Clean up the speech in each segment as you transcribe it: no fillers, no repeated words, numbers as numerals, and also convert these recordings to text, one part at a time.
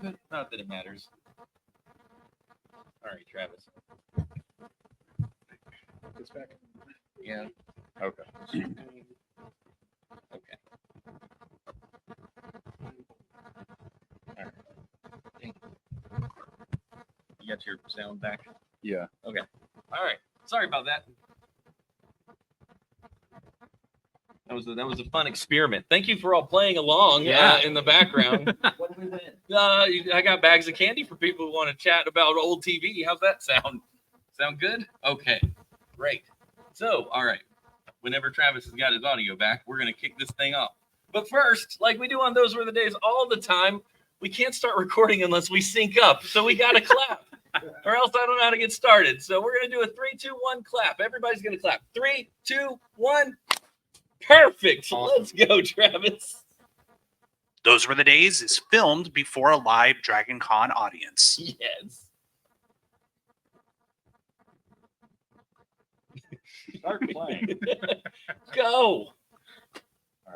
but not that it matters. All right, Travis. This back. Yeah. Okay. Okay. All right. You got your sound back? Yeah. Okay. All right. Sorry about that. That was a fun experiment. Thank you for all playing along in the background. What did we win? I got bags of candy for people who want to chat about old TV. How's that sound? Sound good? Okay, great. So, all right. Whenever Travis has got his audio back, we're going to kick this thing off. But first, like we do on Those Were the Days all the time, we can't start recording unless we sync up. So we got to clap, or else I don't know how to get started. So we're going to do a 3, 2, 1 clap. Everybody's going to clap. 3, 2, 1. Perfect. Awesome. Let's go, Travis. Those Were the Days is filmed before a live Dragon Con audience. Yes. Start playing. Go.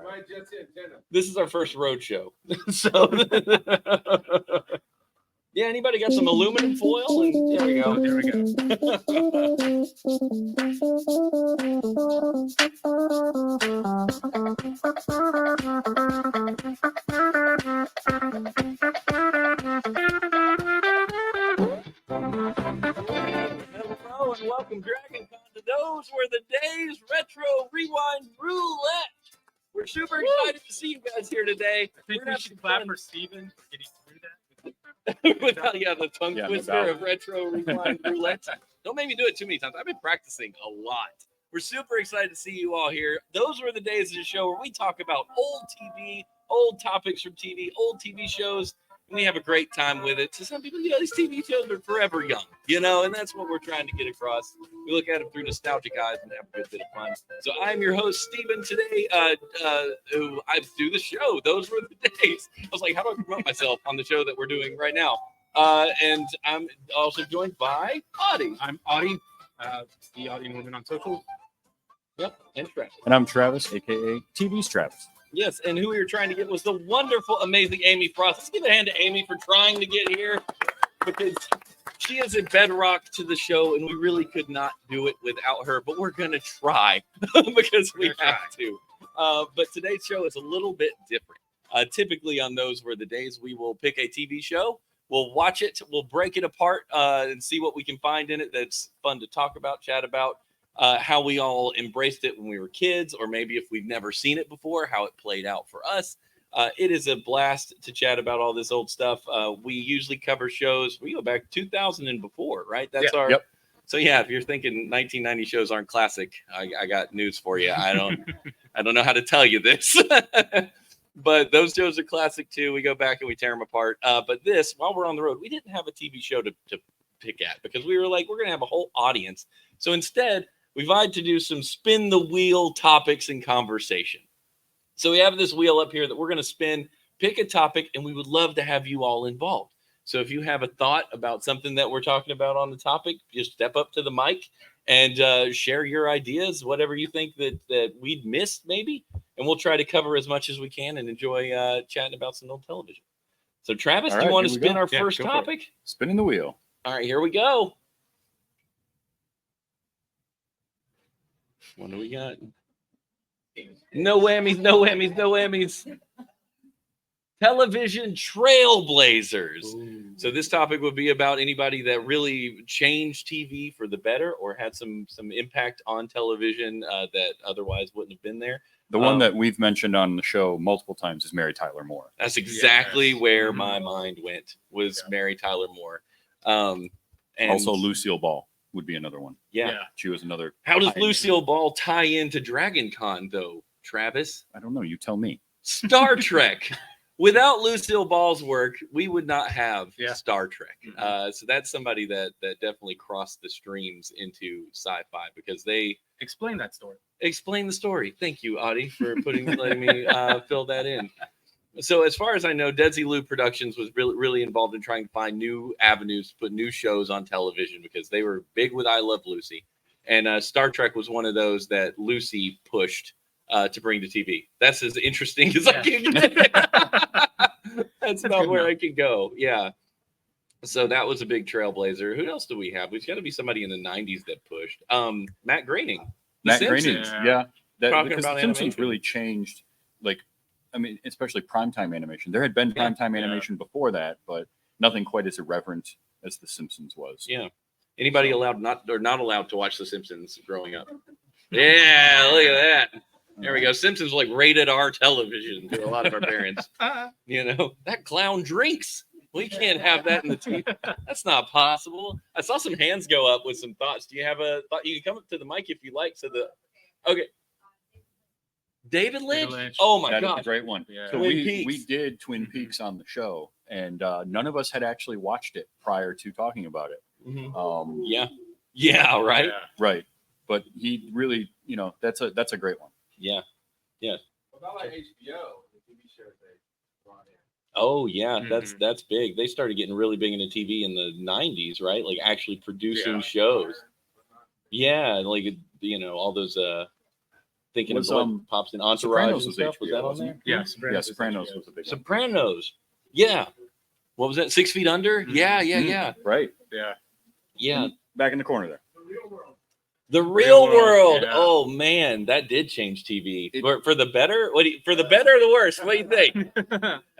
My Jet's antenna. This is our first road show. So, yeah, anybody got some aluminum foil? And there we go. There we go. Hello and welcome, DragonCon, to Those Were the Days Retro Rewind Roulette. We're super excited to see you guys here today. I think we should clap for Steven for getting through that. Without the tongue twister of Retro Rewind Roulette. Don't make me do it too many times. I've been practicing a lot. We're super excited to see you all here. Those were the days of the show where we talk about old TV, old topics from TV, old TV shows, and we have a great time with it. So some people, these TV shows are forever young, and that's what we're trying to get across. We look at them through nostalgic eyes and have a good bit of fun. So I'm your host, Steven, today, who I do the show. Those were the days. I was like, how do I promote myself on the show that we're doing right now? And I'm also joined by Audie. I'm Audie, the Audie woman on social. Yep, and Travis. And I'm Travis, a.k.a. TV's Travis. Yes, and who we were trying to get was the wonderful, amazing Amy Frost. Let's give a hand to Amy for trying to get here, because she is a bedrock to the show, and we really could not do it without her, but we're going to try because we have to. But today's show is a little bit different. Typically on Those Were the Days, we will pick a TV show, we'll watch it, we'll break it apart and see what we can find in it that's fun to talk about, chat about. How we all embraced it when we were kids, or maybe if we've never seen it before, how it played out for us. It is a blast to chat about all this old stuff. We usually cover shows. We go back 2000 and before, right? That's our. Yep. So yeah, if you're thinking 1990 shows aren't classic, I got news for you. I don't know how to tell you this, but those shows are classic too. We go back and we tear them apart. But this, while we're on the road, we didn't have a TV show to pick at, because we were like, we're going to have a whole audience. So instead, we tried to do some spin the wheel topics and conversation. So we have this wheel up here that we're going to spin, pick a topic, and we would love to have you all involved. So if you have a thought about something that we're talking about on the topic, just step up to the mic and share your ideas, whatever you think that we'd missed maybe, and we'll try to cover as much as we can and enjoy chatting about some old television. So Travis, do you want to spin our first topic? Spinning the wheel. All right, here we go. What do we got? No whammies, no whammies, no whammies. Television trailblazers. Ooh. So this topic would be about anybody that really changed TV for the better or had some impact on television that otherwise wouldn't have been there. The one that we've mentioned on the show multiple times is Mary Tyler Moore. That's exactly where my mind went, was Mary Tyler Moore. And also Lucille Ball would be another one. Yeah. She was another. How does Lucille Ball tie into DragonCon, though, Travis? I don't know. You tell me. Star Trek. Without Lucille Ball's work, we would not have Star Trek. So that's somebody that definitely crossed the streams into sci-fi, because they explain that story. Explain the story. Thank you, Audie, for letting me fill that in. So as far as I know, Desi Lou Productions was really involved in trying to find new avenues to put new shows on television, because they were big with I Love Lucy. And Star Trek was one of those that Lucy pushed to bring to TV. That's as interesting as I can get. That's That's about good where enough. I could go. Yeah. So that was a big trailblazer. Who else do we have? We've got to be somebody in the '90s that pushed. Matt Groening. The Matt Simpsons. Groening, Yeah. Talking because about the Simpsons animation. really changed, like, I mean, especially primetime animation. There had been primetime Yeah. animation before that, but nothing quite as irreverent as the Simpsons was. Yeah. Anybody allowed not allowed to watch The Simpsons growing up? Yeah, look at that. There we go. Simpsons was like rated R television to a lot of our parents. You know, that clown drinks. We can't have that in the TV. That's not possible. I saw some hands go up with some thoughts. Do you have a thought? You can come up to the mic if you like. So okay. David Lynch? Lynch. Oh my That is God. a great one. Yeah. So Twin we Peaks. did Twin Peaks on the show, and none of us had actually watched it prior to talking about it. Mhm. Yeah, right. Yeah. Right. But he really, that's a great one. Yeah. What about like HBO, the TV shows they brought in? Oh yeah, Mhm. that's big. They started getting really big into TV in the '90s, right? Like actually producing Yeah. shows. Yeah, like all those thinking Was, of what pops in Entourage Sopranos and was stuff. Was HBO, that on wasn't there? it? Yeah. Yeah, Sopranos was a big one. Sopranos. Yeah. What was that? 6 Feet Under? Mhm. Yeah. Right. Yeah. Yeah. Back in the corner there. The Real World, World. yeah. Oh man, that did change TV for the better. For the better or the worse? What do you think?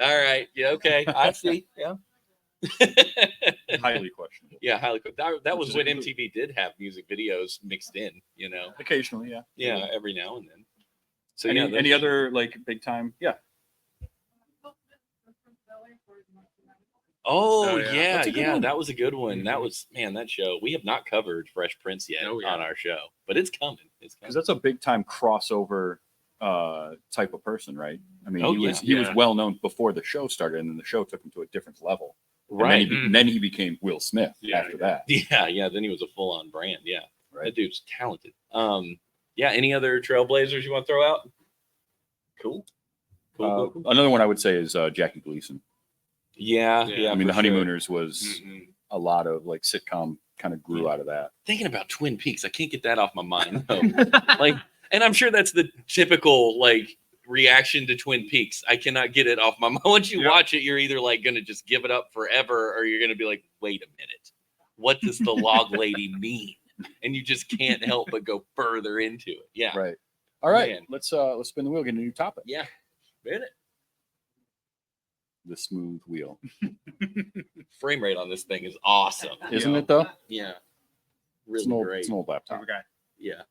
All right. Yeah. Okay. I see. Yeah. Highly questionable. Yeah. Highly. That was Which is when a good- MTV did have music videos mixed in. Occasionally, yeah. Yeah. Every now and then. So Any, yeah. any other like big time? Yeah. Oh, Oh, yeah. yeah, That's a good yeah, one. that was a good one. That Mhm. was that show. We have not covered Fresh Prince yet Oh, yeah. on our show, but it's coming. It's Because coming. that's a big time crossover type of person, right? I mean, Oh, he was yeah. he was well known before the show started, and then the show took him to a different level. And Right. then he became Will Smith Yeah, after that. Yeah. Then he was a full on brand. Yeah. Right. That dude's talented. Yeah. Any other trailblazers you want to throw out? Cool. Cool. Another one I would say is Jackie Gleason. Yeah. Yeah. I mean, for The sure. Honeymooners was Mhm. a lot of like sitcom kind of grew out of that. Thinking about Twin Peaks, I can't get that off my mind. though. And I'm sure that's the typical reaction to Twin Peaks. I cannot get it off my mind. Once you Yep. watch it, you're either gonna just give it up forever, or you're gonna be like, wait a minute, what does the log lady mean? And you just can't help but go further into it. Yeah. Right. All right. Man. Let's spin the wheel. Get a new topic. Yeah. Minute. The smooth wheel, Frame rate on this thing is awesome. isn't Yeah. it though? Yeah. It's Really an old, great. it's an old What laptop. we got? Yeah.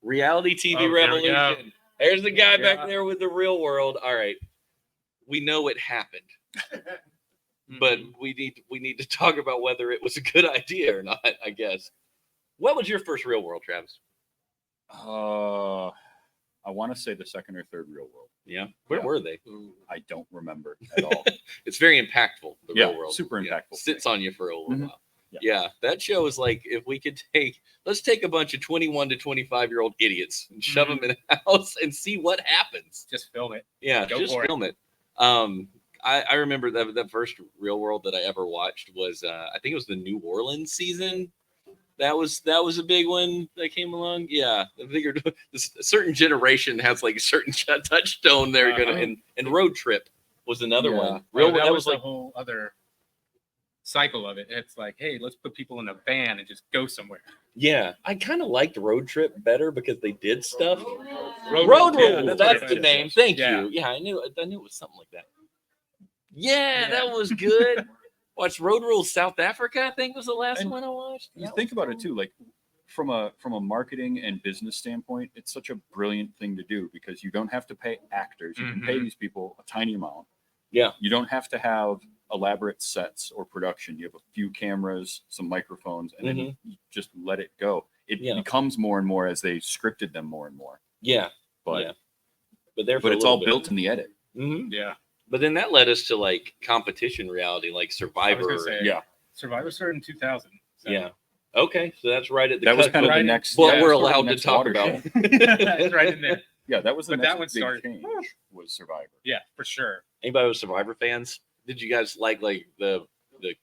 Reality TV Oh, there we go. revolution. There's the guy Yeah. back there with the real world. All right. We know it happened, but Mhm. we need to talk about whether it was a good idea or not, I guess. What was your first real world, Travis? I want to say the second or third Real World. Yeah. Where Yeah. were they? Ooh. I don't remember at all. It's very impactful, the Yeah, real world. super impactful. Sits on you for a little Mhm. while. Yeah. Yeah, that show is like if we could let's take a bunch of 21 to 25-year-old idiots and shove them in a house and see what happens. Just film it. Yeah, Go just for it. film it. I remember that first Real World that I ever watched was I think it was the New Orleans season. That was a big one that came along. Yeah, I figured this a certain generation has a certain touchstone they're gonna Uh-huh. and Road Trip was another Yeah. one. Real, That that was was the whole other cycle of it. It's like, hey, let's put people in a van and just go somewhere. yeah. I kind of liked Road Trip better because they did stuff. Road Road Rules, Rules, yeah, that's what the it name. is. Thank Yeah. you. Yeah, I knew it was something like that. Yeah, Yeah. that was good. Watched Road Rules South Africa, I think was the last And one I watched. You think about it too, like from a marketing and business standpoint, it's such a brilliant thing to do because you don't have to pay actors. You can pay Mhm. these people a tiny amount. Yeah. You don't have to have elaborate sets or production. You have a few cameras, some microphones, and then you just let it go. It Yeah. becomes more and more as they scripted them more and more. Yeah, But yeah. But it's all built in the edit. Mm-hmm. Yeah. But then that led us to competition reality, like I was Survivor. gonna say, Yeah. Survivor started in 2000. So. Yeah. Okay, so that's right at the That was cusp kind of right the in- next. what yeah, we're sort of the allowed to next talk watershed. about. It's right in there. Yeah, that was the But next that one big started- change. Was Survivor. Yeah, for sure. Anybody with Survivor fans? Did you guys like the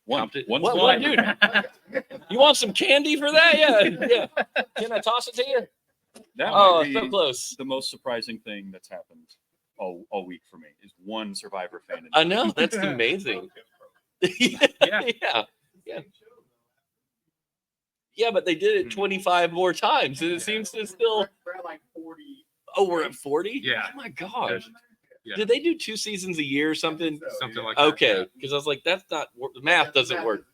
One- competi- one what, Survivor. dude? You want some candy for that? Yeah. Can I toss it to you? That Oh, might be so close. the most surprising thing that's happened all week for me is one Survivor fan. I know, that's amazing. Yeah. Yeah, but they did it 25 more times, and it seems to still. We're at like 40. Oh, we're at 40? Yeah. Oh my gosh. Yeah. Did they do 2 seasons a year or something? Something like that. Okay, because I was like, that's not the math doesn't work.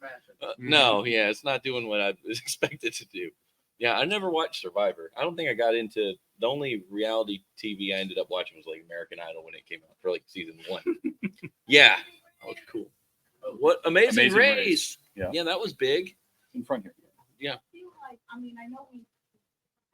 Mm-hmm. No, yeah, it's not doing what I was expected to do. Yeah, I never watched Survivor. I don't think I got into the only reality TV I ended up watching was like American Idol when it came out for like season 1. Yeah, that was cool. What Amazing Race? Yeah, that was big. in front here. Yeah, I feel like, I mean, I know we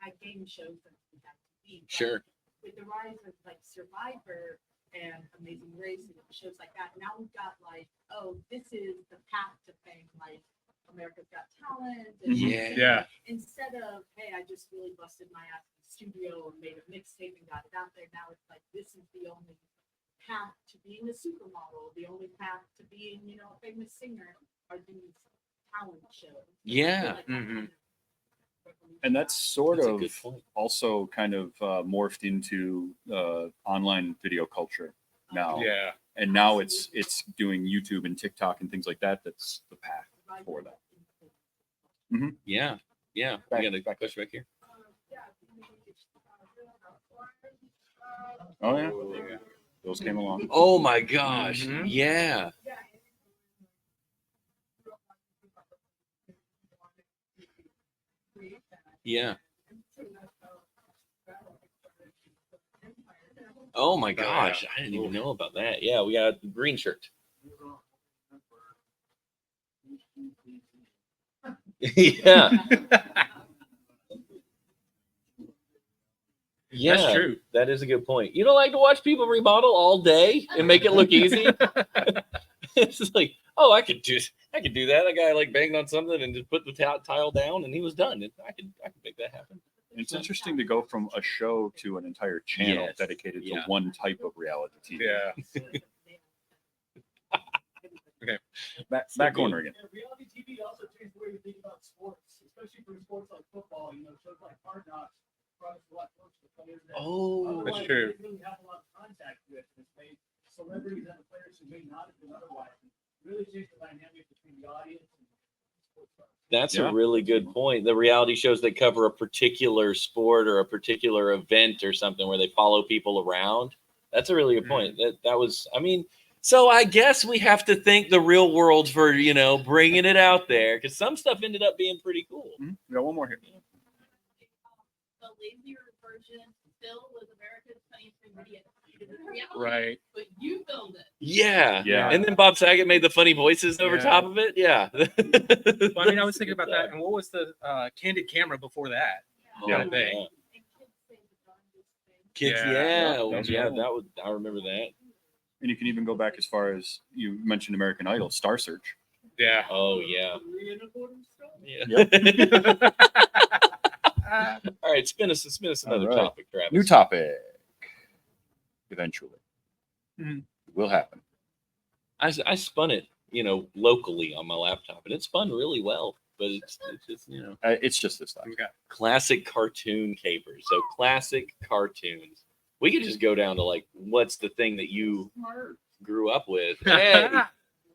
had game shows that we had TV, but sure. with the rise of like Survivor and Amazing Race and shows like that, now we've got like, oh, this is the path to fame, like America's Got Talent. And Yeah. Instead of, hey, I just really busted my ass in the studio and made a mixtape and got it out there, now it's like, this is the only path to being a supermodel, the only path to being, you know, a famous singer are these talent shows. Yeah. I feel like Mhm. And that's sort That's a of good point. also kind of morphed into online video culture now. Yeah. And now it's doing YouTube and TikTok and things like that. That's the path for that. Yeah. Yeah. Back- We got a back- question back here. Oh yeah, those came along. Oh my gosh. Mhm. Yeah. Yeah. Oh my gosh. I didn't even know about that. Yeah, we got the green shirt. Yeah. Yeah. That's true. That is a good point. You don't like to watch people remodel all day and make it look easy? It's just like, oh, I could do that. That guy like banged on something and just put the tile down and he was done. I could make that happen. It's interesting to go from a show to an entire channel Yes. dedicated to Yeah. one type of reality TV. Yeah. Back corner again. Reality TV also changed the way you think about sports, especially for sports like football. You know, shows like Hard Knocks brought us a lot closer to players that Oh, That's otherwise true. they didn't really have a lot of contact with. It's made celebrities and players who may not have been otherwise. It really changed the dynamic between the audience and sports stars. that's Yeah. a really good point. The reality shows that cover a particular sport or a particular event or something where they follow people around. That's a really good point. That was, I mean, so I guess we have to thank the real world for, you know, bringing it out there because some stuff ended up being pretty cool. We got one more here. The lazier version still was America's Funniest Home Video. Reality, Right. but you filmed it. Yeah. Yeah. And then Bob Saget made the funny voices over Yeah. top of it. Yeah. Well, I mean, I was thinking about that. And what was the Candid Camera before that? Yeah. Kind of thing. And kids say the darndest thing. Kids, Yeah. yeah. That was I remember that. And you can even go back as far as you mentioned American Idol, Star Search. Yeah. Oh, yeah. 3 and a quarter stars? Yeah. All right, spin us another All right. topic, Travis. New topic. Eventually. Mhm. It will happen. I spun it, you know, locally on my laptop, and it spun really well. But it's just, you know, It's just this time. Okay. classic cartoon capers. So classic cartoons. We could just go down to like, what's the thing that you grew up with? Hey,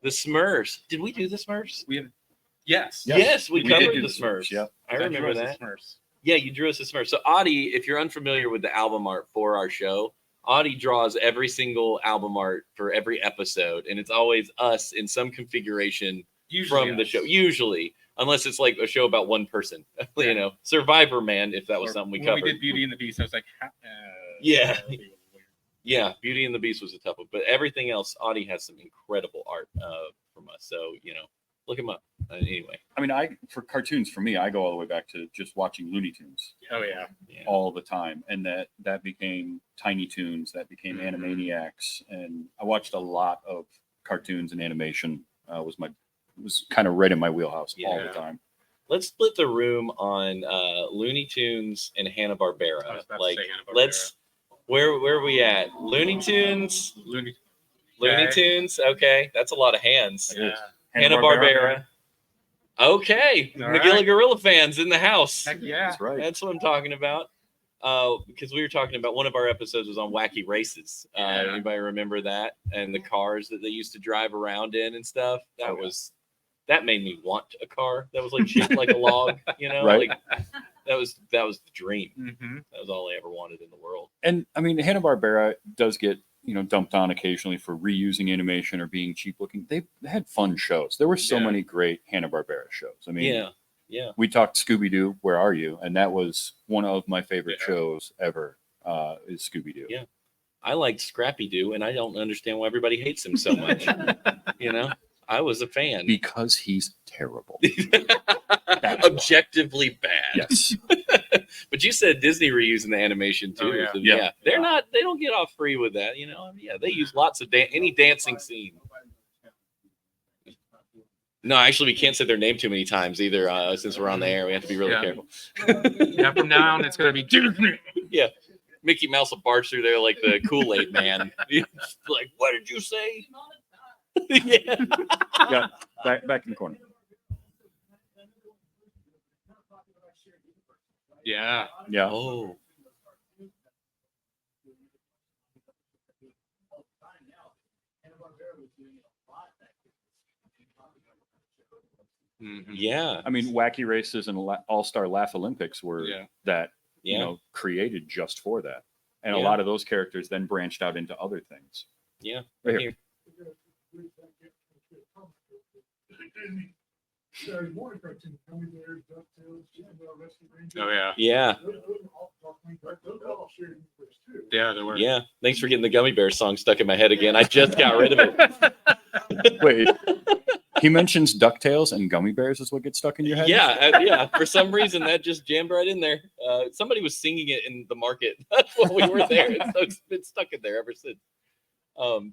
the Smurfs. Did we do the Smurfs? We have, yes. Yes, we we did covered do the the Smurfs. Smurfs, yep. I remember Drew us that. as Smurfs. Yeah, you drew us a Smurf. So Audie, if you're unfamiliar with the album art for our show, Audie draws every single album art for every episode, and it's always us in some configuration Usually from the us. show. Usually, unless it's like a show about one person, you Yeah. know, Survivor Man, if that was Or something we when covered. we did Beauty and the Beast, I was like, Yeah. that would be a little weird. Yeah, Beauty and the Beast was a tough one, but everything else, Audie has some incredible art from us. So you know, look him up. Anyway, I mean, for cartoons, for me, I go all the way back to just watching Looney Tunes Oh yeah. yeah. all the time. And that became Tiny Toons, that became Mhm. Animaniacs. And I watched a lot of cartoons and animation. Was kind of right in my wheelhouse all the Yeah. time. Let's split the room on Looney Tunes and Hanna I Barbera. was about Like, to say Hanna-Barbera. let's where are we at? Looney Tunes, Looney. Looney Okay. Tunes. Okay, that's a lot of hands. Yeah. Hanna Barbera. Okay, All McGilla right. Gorilla fans in the house. Heck yeah. That's right. That's what I'm talking about. Because we were talking about one of our episodes was on wacky races. Anybody remember that? And the cars that they used to drive around in and stuff. That made me want a car that was like shaped like a log. You know, Right. like that was the dream. Mm-hmm. That was all I ever wanted in the world. And I mean, Hanna-Barbera does get, dumped on occasionally for reusing animation or being cheap looking. They had fun shows. There were so Yeah. many great Hanna-Barbera shows. I mean, Yeah. we talked Scooby-Doo, Where Are You? And that was one of my favorite Yeah. shows ever, is Scooby-Doo. Yeah. I liked Scrappy Doo, and I don't understand why everybody hates him so much. I was a fan. Because he's terrible. Objectively bad. Yes. But you said Disney reusing the animation too. Oh, yeah. So, Yeah. They're not. They don't get off free with that. Yeah, they use lots of any dancing scene. No, actually, we can't say their name too many times either. Since we're on the air, we have to be really Yeah. careful. Yeah, from now on, it's going to be Disney. Yeah, Mickey Mouse will barge through there like the Kool-Aid man. Like, what did you say? Yeah. Yeah. Back in the corner. Yeah. Yeah. Oh. Mhm. Yeah. I mean, Wacky Races and All-Star Laugh Olympics were Yeah. that, Yeah. created just for that. And a Yeah. lot of those characters then branched out into other things. Yeah. Right Here. Oh, yeah. Yeah. Yeah, there were. Yeah. Thanks for getting the Gummy Bear song stuck in my head again. I just got rid of it. Wait, he mentions DuckTales and Gummy Bears is what gets stuck in your head? Yeah. For some reason, that just jammed right in there. Somebody was singing it in the market when we were there, and so it's been stuck in there ever since.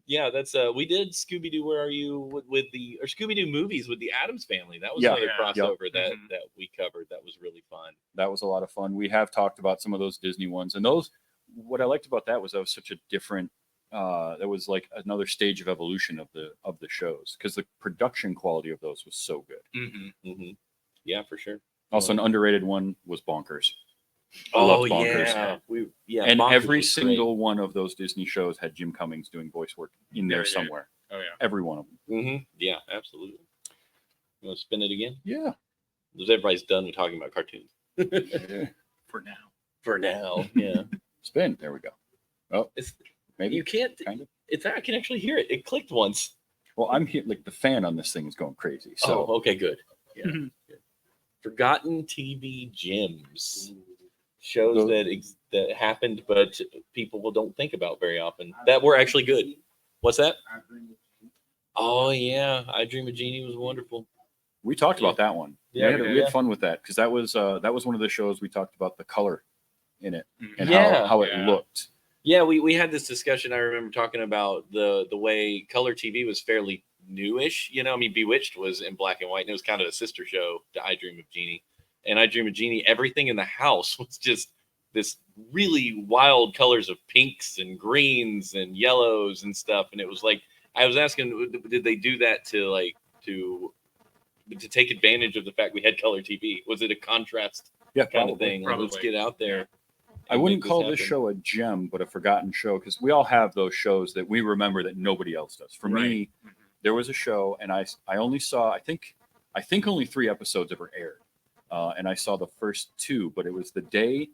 Yeah, that's we did Scooby Doo. Where Are You with the or Scooby Doo movies with the Addams Family? That was Yeah. another Yeah. crossover that Mhm. that we covered. That was really fun. That was a lot of fun. We have talked about some of those Disney ones, and those. What I liked about that was such a different. That was like another stage of evolution of the shows because the production quality of those was so good. Mhm. Yeah, for sure. Also, an underrated one was Bonkers. I Oh loved Bonkers. yeah. And Bonkers every was great. single one of those Disney shows had Jim Cummings doing voice work in there Yeah, yeah. somewhere. Oh, yeah. Every one of them. Mhm. Yeah, absolutely. You want to spin it again? Yeah. Because everybody's done with talking about cartoons For now. for now. Yeah, Spin. There we go. Oh, it's maybe. you can't. Kind of. It's I can actually hear it. It clicked once. Well, I'm here. Like the fan on this thing is going crazy. So Okay, good. Yeah. Mhm. Good. Forgotten TV gems. Shows Those- that happened, but people don't think about very often. That were actually good. What's that? Oh yeah, I Dream of Jeannie was wonderful. we talked about that one. Yeah, we yeah. had fun with that because that was one of the shows we talked about the color in it and Yeah. how it Yeah. looked. Yeah, we had this discussion. I remember talking about the way color TV was fairly newish. I mean, Bewitched was in black and white, and it was kind of a sister show to I Dream of Jeannie. And I Dream of Jeannie, everything in the house was just this really wild colors of pinks and greens and yellows and stuff. And it was like I was asking, did they do that to take advantage of the fact we had color TV? Was it a contrast Yeah, kind of probably. thing? Like, let's Probably. get out there. I and wouldn't make call this happen. show a gem, but a forgotten show because we all have those shows that we remember that nobody else does. For me, Right. Mhm. there was a show, and I only saw I think only 3 episodes ever aired, and I saw the first 2, but it was the day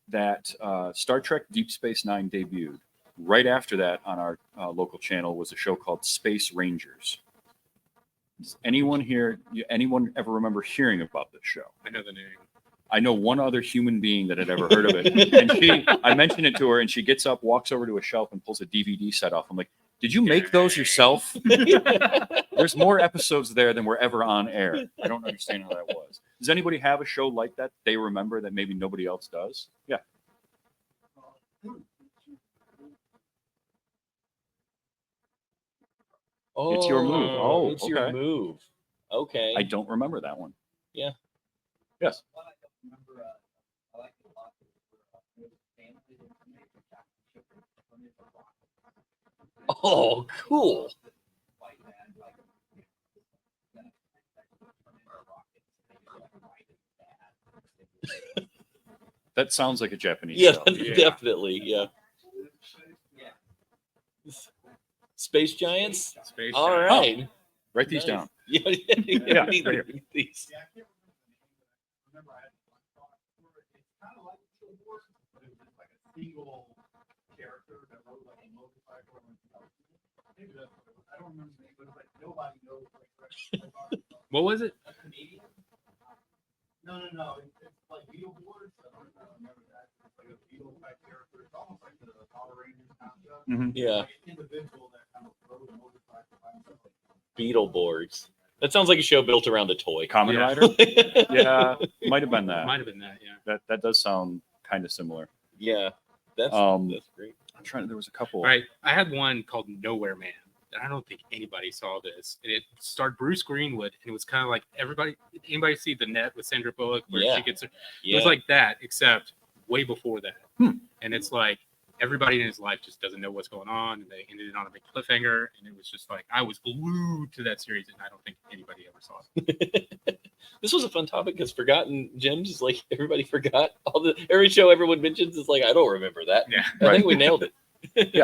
that Star Trek Deep Space Nine debuted. Right after that, on our local channel, was a show called Space Rangers. Does anyone ever remember hearing about this show? I know the name. I know one other human being that had ever heard of it. And I mentioned it to her, and she gets up, walks over to a shelf, and pulls a DVD set off. I'm like, did you make those yourself? There's more episodes there than were ever on air. I don't understand how that was. Does anybody have a show like that they remember that maybe nobody else does? Yeah. It's your move. Oh, it's your okay. move. Okay. I don't remember that one. Yeah. Yes. Oh, cool. That sounds like a Japanese Yeah, show. Yeah. definitely. Yeah. Space Giants. Space All Giants. right. Write these Nice. down. Yeah, Yeah, we need right to here. read these. Yeah, I can't remember the name, but I remember I had one talk for it. It's kind of like a billboard, but it was just like a single character that rode like a motorcycle. And, maybe that's what it was. I don't remember the name, but it was like nobody knows. What was it? A Canadian? No. It's like Beetleborgs. I don't remember that. It's like a Beetle type character. It's almost like the Power Rangers concept. Yeah. Like an individual that kind of rode a motorcycle by himself. Beetleborgs. That sounds like a show built around a toy. Kamen Yeah. Rider? Yeah, might have been that. Might have been that. Yeah. That does sound kind of similar. Yeah. That's great. I'm trying. There was a couple. All right. I had one called Nowhere Man. And I don't think anybody saw this. And it starred Bruce Greenwood, and it was kind of like anybody see The Net with Sandra Bullock, where Yeah. she gets. It Yeah. was like that, except way before that. Hmm. And it's like everybody in his life just doesn't know what's going on, and they ended it on a big cliffhanger. And it was just like I was glued to that series, and I don't think anybody ever saw it. This was a fun topic because Forgotten Gems is like everybody forgot every show everyone mentions is like I don't remember that. Yeah. I think we nailed it. I think this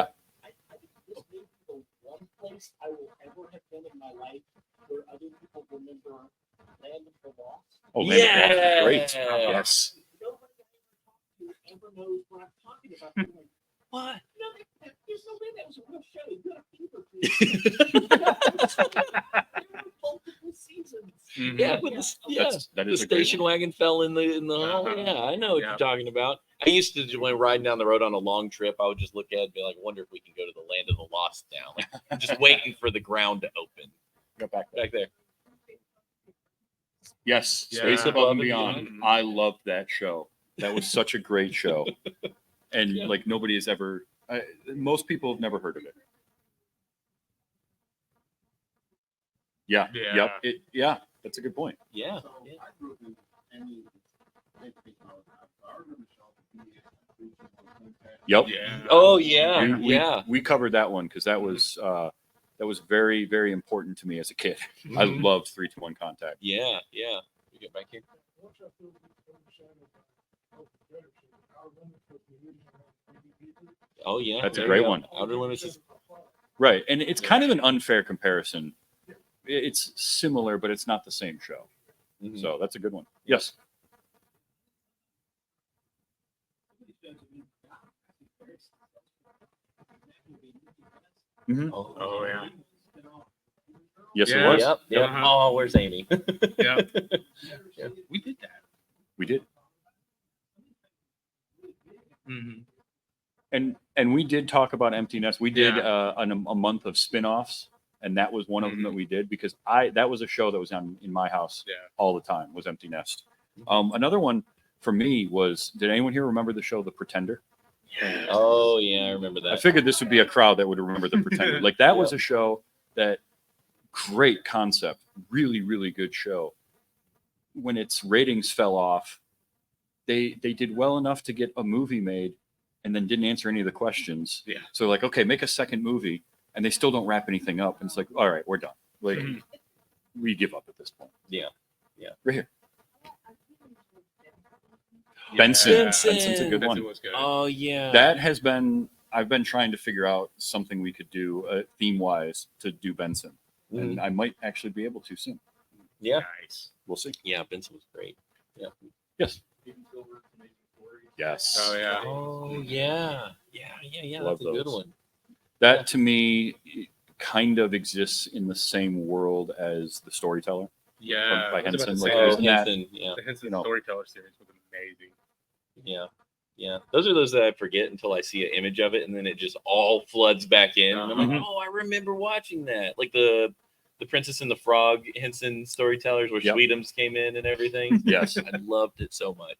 may be the one place I will ever have been in my life where other people remember Land of the Lost. Oh, Land of the Lost is great. Yeah. Yes. Nobody I ever talked to ever knows what I'm talking about. They're like, What? no, there's no way that was a real show. You got a fever dream. Multiple seasons. Mhm. Yeah, but That the is a great station one. wagon fell in the hole. Uh-huh. Yeah, I know what Yeah. you're talking about. I used to when riding down the road on a long trip, I would just look at it and be like, I wonder if we can go to the Land of the Lost now. Like, I'm just waiting for the ground to open. Go back. Back there. Yes, Yeah. Space Above and Beyond. Beyond. I loved that show. That was such a great show, and Yeah. like nobody has ever. Most people have never heard of it. Yeah. Yeah. Yep. Yeah. That's a good point. Yeah. So Yeah. I grew up in any big house. I remember Yep. Yeah. Oh yeah. We, Yeah. we covered that one because that was very, very important to me as a kid. I Mhm. loved 3-2-1 Contact. Yeah. Yeah. We get back here. Oh yeah. That's a there great you go. one. Outer Limits is Right, and it's kind of an unfair comparison. It's similar, but it's not the same show. mhm. So that's a good one. Yes. Mhm. Oh yeah. Yes, Yeah. it was. Yep. Yep. Uh-huh. Oh, where's Amy? Yeah. We did that. We did. Mm-hmm. And we did talk about Empty Nest. We did Yeah. a month of spin-offs, and that was one of them that we did because that was a show that was on in my house Yeah. all the time, was Empty Nest. Another one for me was, did anyone here remember the show The Pretender? Oh yeah, I remember that. I figured this would be a crowd that would remember The Pretender. Like that was a show that great concept, really, really good show. When its ratings fell off, they did well enough to get a movie made and then didn't answer any of the questions. Yeah. So like, okay, make a second movie, and they still don't wrap anything up. And it's like, all right, we're done. Like Mhm. we give up at this point. Yeah. Yeah. Right here. Yeah. Benson. Benson. Benson's a good Benson one. was good. Oh yeah. I've been trying to figure out something we could do theme wise to do Benson. And I might actually be able to soon. Yeah. Nice. We'll see. Yeah. Benson was great. Yeah. Yes. Yes. Oh yeah. Oh yeah. Yeah. Love That's a good those. one. That to me kind of exists in the same world as The Storyteller. Yeah. by I was about to Henson, say like, that. Oh, isn't that- Henson. Yeah. The Henson you know. Storyteller series was amazing. Yeah. Yeah. Those are those that I forget until I see an image of it, and then it just all floods back in. And I'm like, Mhm. oh, I remember watching that. Like the Princess and the Frog Henson storytellers where Yep. Sweetums came in and everything. Yes. I loved it so much.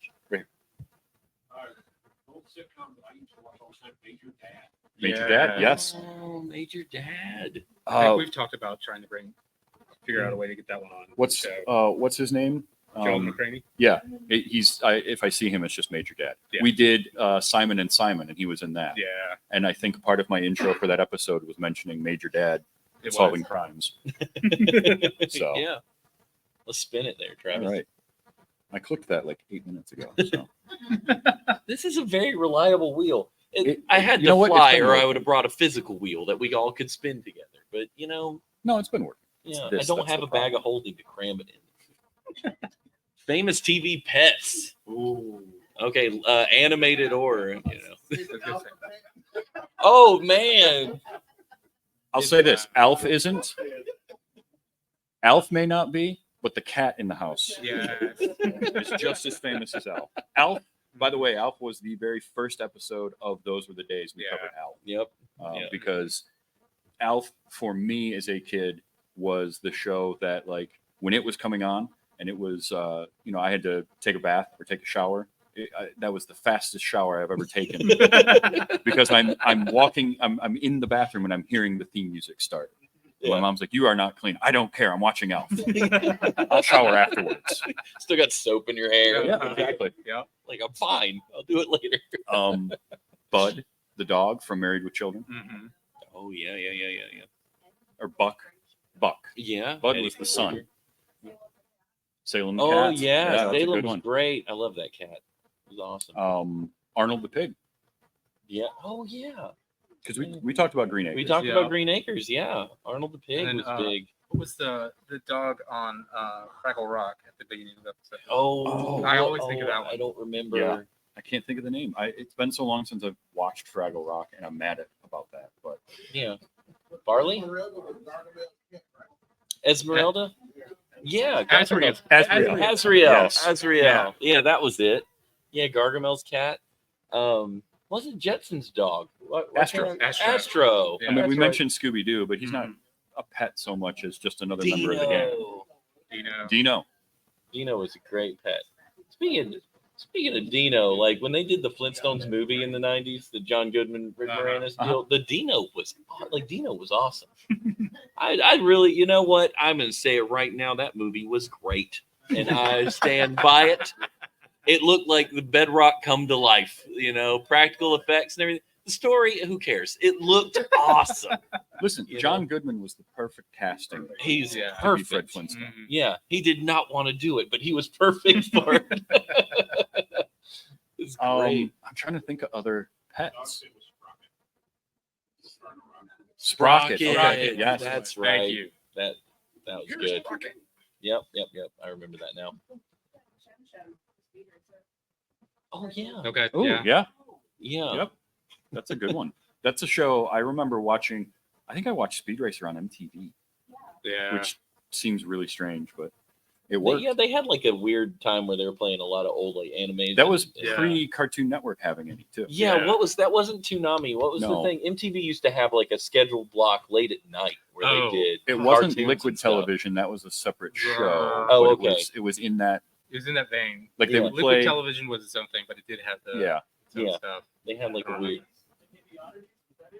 Old sitcom that I used to watch all the time, Major Dad. Major Dad, yes. Oh, Major Dad. I think Uh, we've talked about trying to figure out a way to get that one on. what's So, his name? Joe McCraney? Yeah, if I see him, it's just Major Dad. Yeah. We did Simon and Simon, and he was in that. Yeah. And I think part of my intro for that episode was mentioning Major Dad It solving was. crimes. So. Yeah. Let's spin it there, All Travis. right. I clicked that like 8 minutes ago. So. This is a very reliable wheel. It- I had you to know what? It's fly, been or I working. would have brought a physical wheel that we all could spin together. But No, it's been working. It's yeah, this I don't that's have the a bag problem. of holding to cram it in. Famous TV pets. Ooh. Okay, animated or I was gonna say, Oh man, I'll say this: Alf isn't. Alf may not be, but the cat in the house yeah. is just as famous as Alf. Alf, by the way, Alf was the very first episode of Those Were the Days we Yeah. covered Alf. yep. Yeah. Because Alf, for me as a kid, was the show that, like, when it was coming on and it was, I had to take a bath or take a shower. That was the fastest shower I've ever taken because I'm walking, I'm in the bathroom and I'm hearing the theme music start. Yeah. My mom's like, "You are not clean." I don't care. I'm watching Alf. I'll shower afterwards. Still got soap in your hair. Yeah, exactly. Yeah. Like I'm fine. I'll do it later. Bud, the dog from Married with Children, Mm-hmm. Oh yeah. or Buck. Yeah. Bud Eddie was the Kruger. son. Salem the Oh cat. yeah, that's a Salem good was one. great. I love that cat. It was awesome. Arnold the pig, Yeah. Oh yeah. because we talked about Green Acres. We talked Yeah. about Green Acres. Yeah. Arnold the pig And, was uh, big. What was the dog on Fraggle Rock at the beginning of the episode? Oh, I always think of that one. I don't remember. Yeah. I can't think of the name. It's been so long since I've watched Fraggle Rock, and I'm mad about that. But Yeah. Barley? Esmeralda? Yeah. Azrael. Azrael. Azrael. Yes. Azrael. Yeah. Yeah, that was it. Yeah, Gargamel's cat. Wasn't Jetson's dog? What Astro. kind of- Astro. Astro. Yeah. I mean, we That's right. mentioned Scooby Doo, but he's not Mhm. a pet so much as just another member of the gang. Dino. Dino. Dino was a great pet. Speaking of Dino, like when they did the Flintstones movie in the '90s, the John Goodman, Rick Uh-huh. Moranis deal, the Dino was awesome. I really, you know what? I'm gonna say it right now. That movie was great, and I stand by it. It looked like the bedrock come to life. Practical effects and everything. The story, who cares? It looked awesome. Listen, You John know? Goodman was the perfect casting. He's Yeah. to be Fred perfect. Flintstone. Mhm. Yeah, he did not want to do it, but he was perfect for it. It's great. I'm trying to think of other pets. Sprocket. Sprocket. Okay. Yes. That's right. Thank you. That was You're good. Sprocket. Yep. I remember that now. Oh yeah. Okay. Oh, Yeah. yeah. Yeah. Yep. That's a good one. That's a show I remember watching. I think I watched Speed Racer on MTV, Yeah. which seems really strange, but it worked. They had like a weird time where they were playing a lot of old like animes. That was Yeah. pre-Cartoon Network having any too. Yeah, Yeah. what was that? Wasn't Toonami? What was the No. thing? MTV used to have like a scheduled block late at night where Oh. they did. It wasn't cartoons Liquid and stuff. Television. That was a separate show. Oh, but okay. It was in that. It was in that vein. Like Yeah. they would Liquid play. television was its own thing, but it did have the Yeah. its own Yeah. stuff. They had like a weird.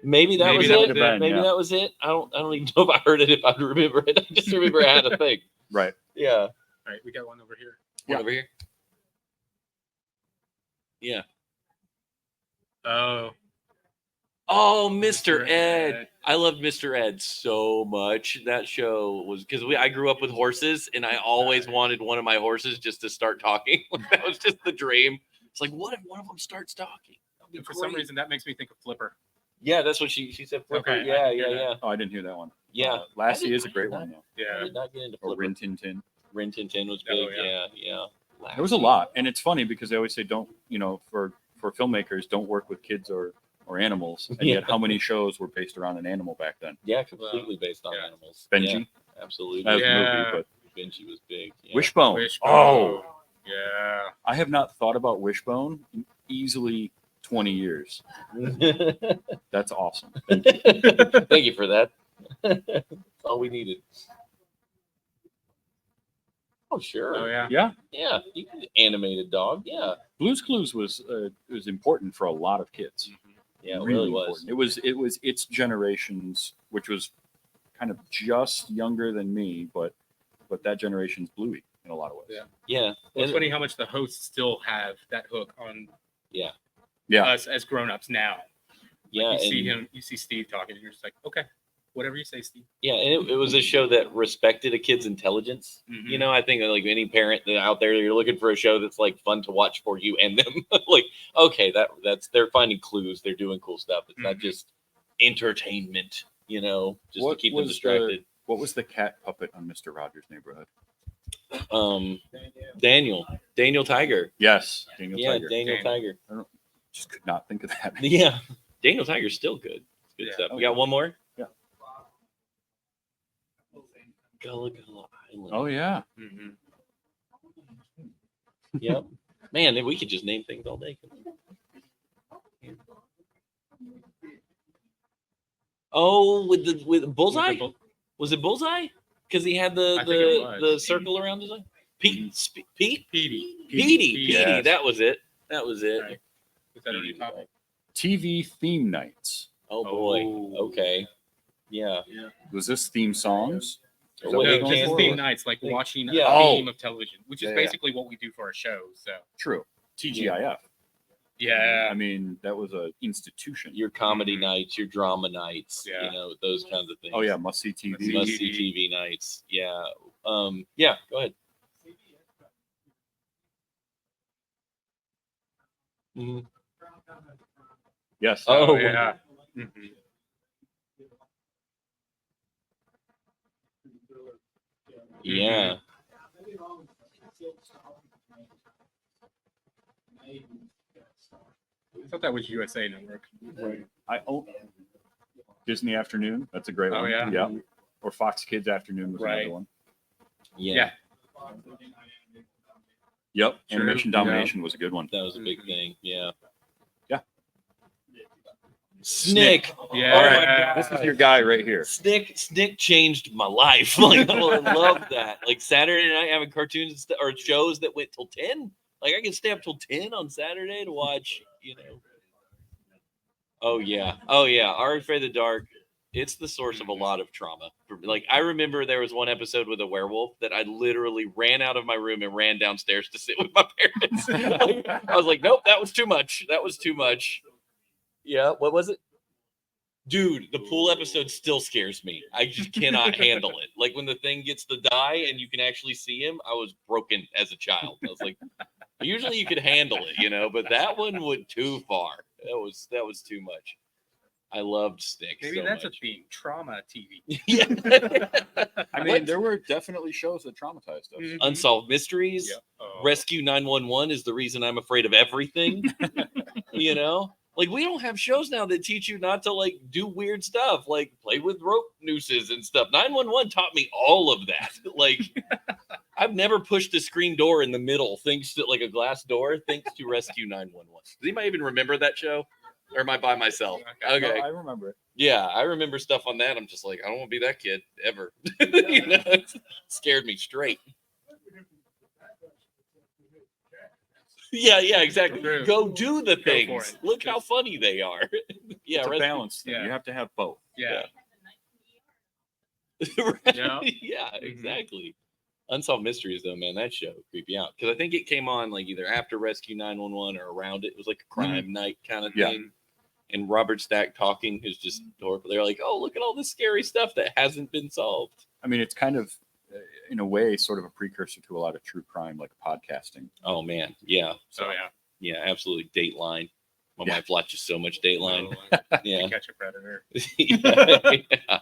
Maybe that Maybe was that it. would've been, Maybe yeah. that was it. I don't even know if I heard it. If I remember it, I just remember I had a thing. Right. Yeah. All right, we got one over here. Yeah. Over here. Yeah. Oh, Oh, Mr. Mr. Ed. Ed. I loved Mr. Ed so much. That show was because I grew up with horses, and I always wanted one of my horses just to start talking. That was just the dream. It's like, what if one of them starts talking? That'd be and for some great. reason that makes me think of Flipper. Yeah, that's what she said. Flipper. Okay, I Yeah, can hear yeah, that. yeah, Oh, I didn't hear that one. yeah. Lassie I is a great did one though. I Yeah. did not get into Or Flipper. Rin Tin Tin. Rin Tin Tin was Oh, big. yeah. Yeah. There was a lot, and it's funny because they always say don't, for filmmakers, don't work with kids or animals, and yet Yeah. how many shows were based around an animal back then? Yeah, completely based on yeah. animals. Benji, Yeah, absolutely. that was Yeah. a movie, but Benji was big. Yeah. Wishbone. Wishbone. Oh, Yeah. I have not thought about Wishbone in easily 20 years. That's awesome. Thank you for that. That's all we needed. Oh, sure. Oh yeah. Yeah, Yeah, you can animate a dog. Yeah. Blue's Clues was important for a lot of kids. Yeah, it really was. important. It was its generations, which was kind of just younger than me, but that generation's Bluey in a lot of ways. Yeah. Yeah. Well, it's And- funny how much the hosts still have that hook on Yeah. us as grown-ups now. Yeah. You see and- him, you see Steve talking, and you're just like, okay. Whatever you say, Steve. Yeah, and it was a show that respected a kid's intelligence. Mhm. You know, I think like any parent that out there, you're looking for a show that's like fun to watch for you and them. Like, okay, that's they're finding clues, they're doing cool stuff. It's not Mhm. just entertainment, you know, just What to keep them was distracted. What was the cat puppet on Mr. Rogers' Neighborhood? Daniel Tiger. Yes, Daniel Yeah, Tiger. Daniel Daniel. Tiger. Just could not think of that. Yeah, Daniel Tiger's still good. Good Yeah. stuff. Oh, You got yeah. one more? Yeah. Gullah Gullah Island. Oh yeah. Mhm. Yep. Man, we could just name things all day. Oh, with Bullseye? With the Was it Bullseye? Because he had I think it was. the circle around his eye. Pete. Pete. Petey. Petey. Yes. That was it. That was it. Right. Was that already popping? TV theme nights. Oh boy. Oh. Okay. Yeah. Was this theme songs? Is that Well, what No, you're it going this is can for? theme nights, like watching Yeah. a Oh. theme of television, which is Yeah, yeah. basically what we do for our shows. So True. TGIF. yeah, I mean, that was an institution. Your comedy Mhm. nights, your drama nights, Yeah. you know, those kinds of things. Oh yeah, must see TV. Must see TV nights. Yeah. Yeah, go ahead. Mhm. Yes. Oh, yeah. Mhm. Yeah. I thought that was USA Network. I own Disney Afternoon. That's a great Oh, one. yeah. Yeah. Or Fox Kids Afternoon was Right. another one. Yeah. Yeah. Yep. True. Animation Domination was a good one. That was a big Mhm. thing. Yeah. Yeah. Snick. Yeah. Oh my God. This is your guy right here. Snick changed my life. Like, I love that. Like Saturday night having cartoons and or shows that went till 10. Like I can stay up till 10 on Saturday to watch, you know. Oh yeah. Are You Afraid of the Dark? It's the source of a lot of trauma. Like I remember there was one episode with a werewolf that I literally ran out of my room and ran downstairs to sit with my parents. Like, I was like, nope, that was too much. That was too much. Yeah, what was it? Dude, the pool episode still scares me. I just cannot handle it. Like when the thing gets to die and you can actually see him, I was broken as a child. I was like, usually you could handle it, you know, but that one went too far. That was too much. I loved Snick. Maybe so that's much. a theme. Trauma TV. Yeah. I mean, What? there were definitely shows that traumatized us. Mhm. Unsolved Mysteries. Yeah. Oh. Rescue 911 is the reason I'm afraid of everything. You know? Like we don't have shows now that teach you not to like do weird stuff, like play with rope nooses and stuff. 911 taught me all of that. Like I've never pushed a screen door in the middle, thanks to like a glass door, thanks to Rescue 911. Does anybody even remember that show? Or am I by myself? Okay. Okay. No, I remember it. Yeah, I remember stuff on that. I'm just like, I don't want to be that kid ever. You know, it scared me straight. Yeah, exactly. True. Go do the Go for things. it. Look how funny they are. Yeah, It's a Rescue- balance thing. Yeah. You have to have both. Yeah. Right? Yeah. Yeah, Mhm. exactly. Unsolved Mysteries, though, man, that show creeped me out because I think it came on like either after Rescue 911 or around it. It was like a crime night kind of Yeah. thing. And Robert Stack talking is just horrible. They're like, "Oh, look at all this scary stuff that hasn't been solved." I mean, it's kind of, in a way, sort of a precursor to a lot of true crime, like podcasting. Oh man, yeah, So yeah. yeah, absolutely. Dateline. My Yeah. wife watches so much Dateline. So, Yeah. Catch a Predator. Yeah.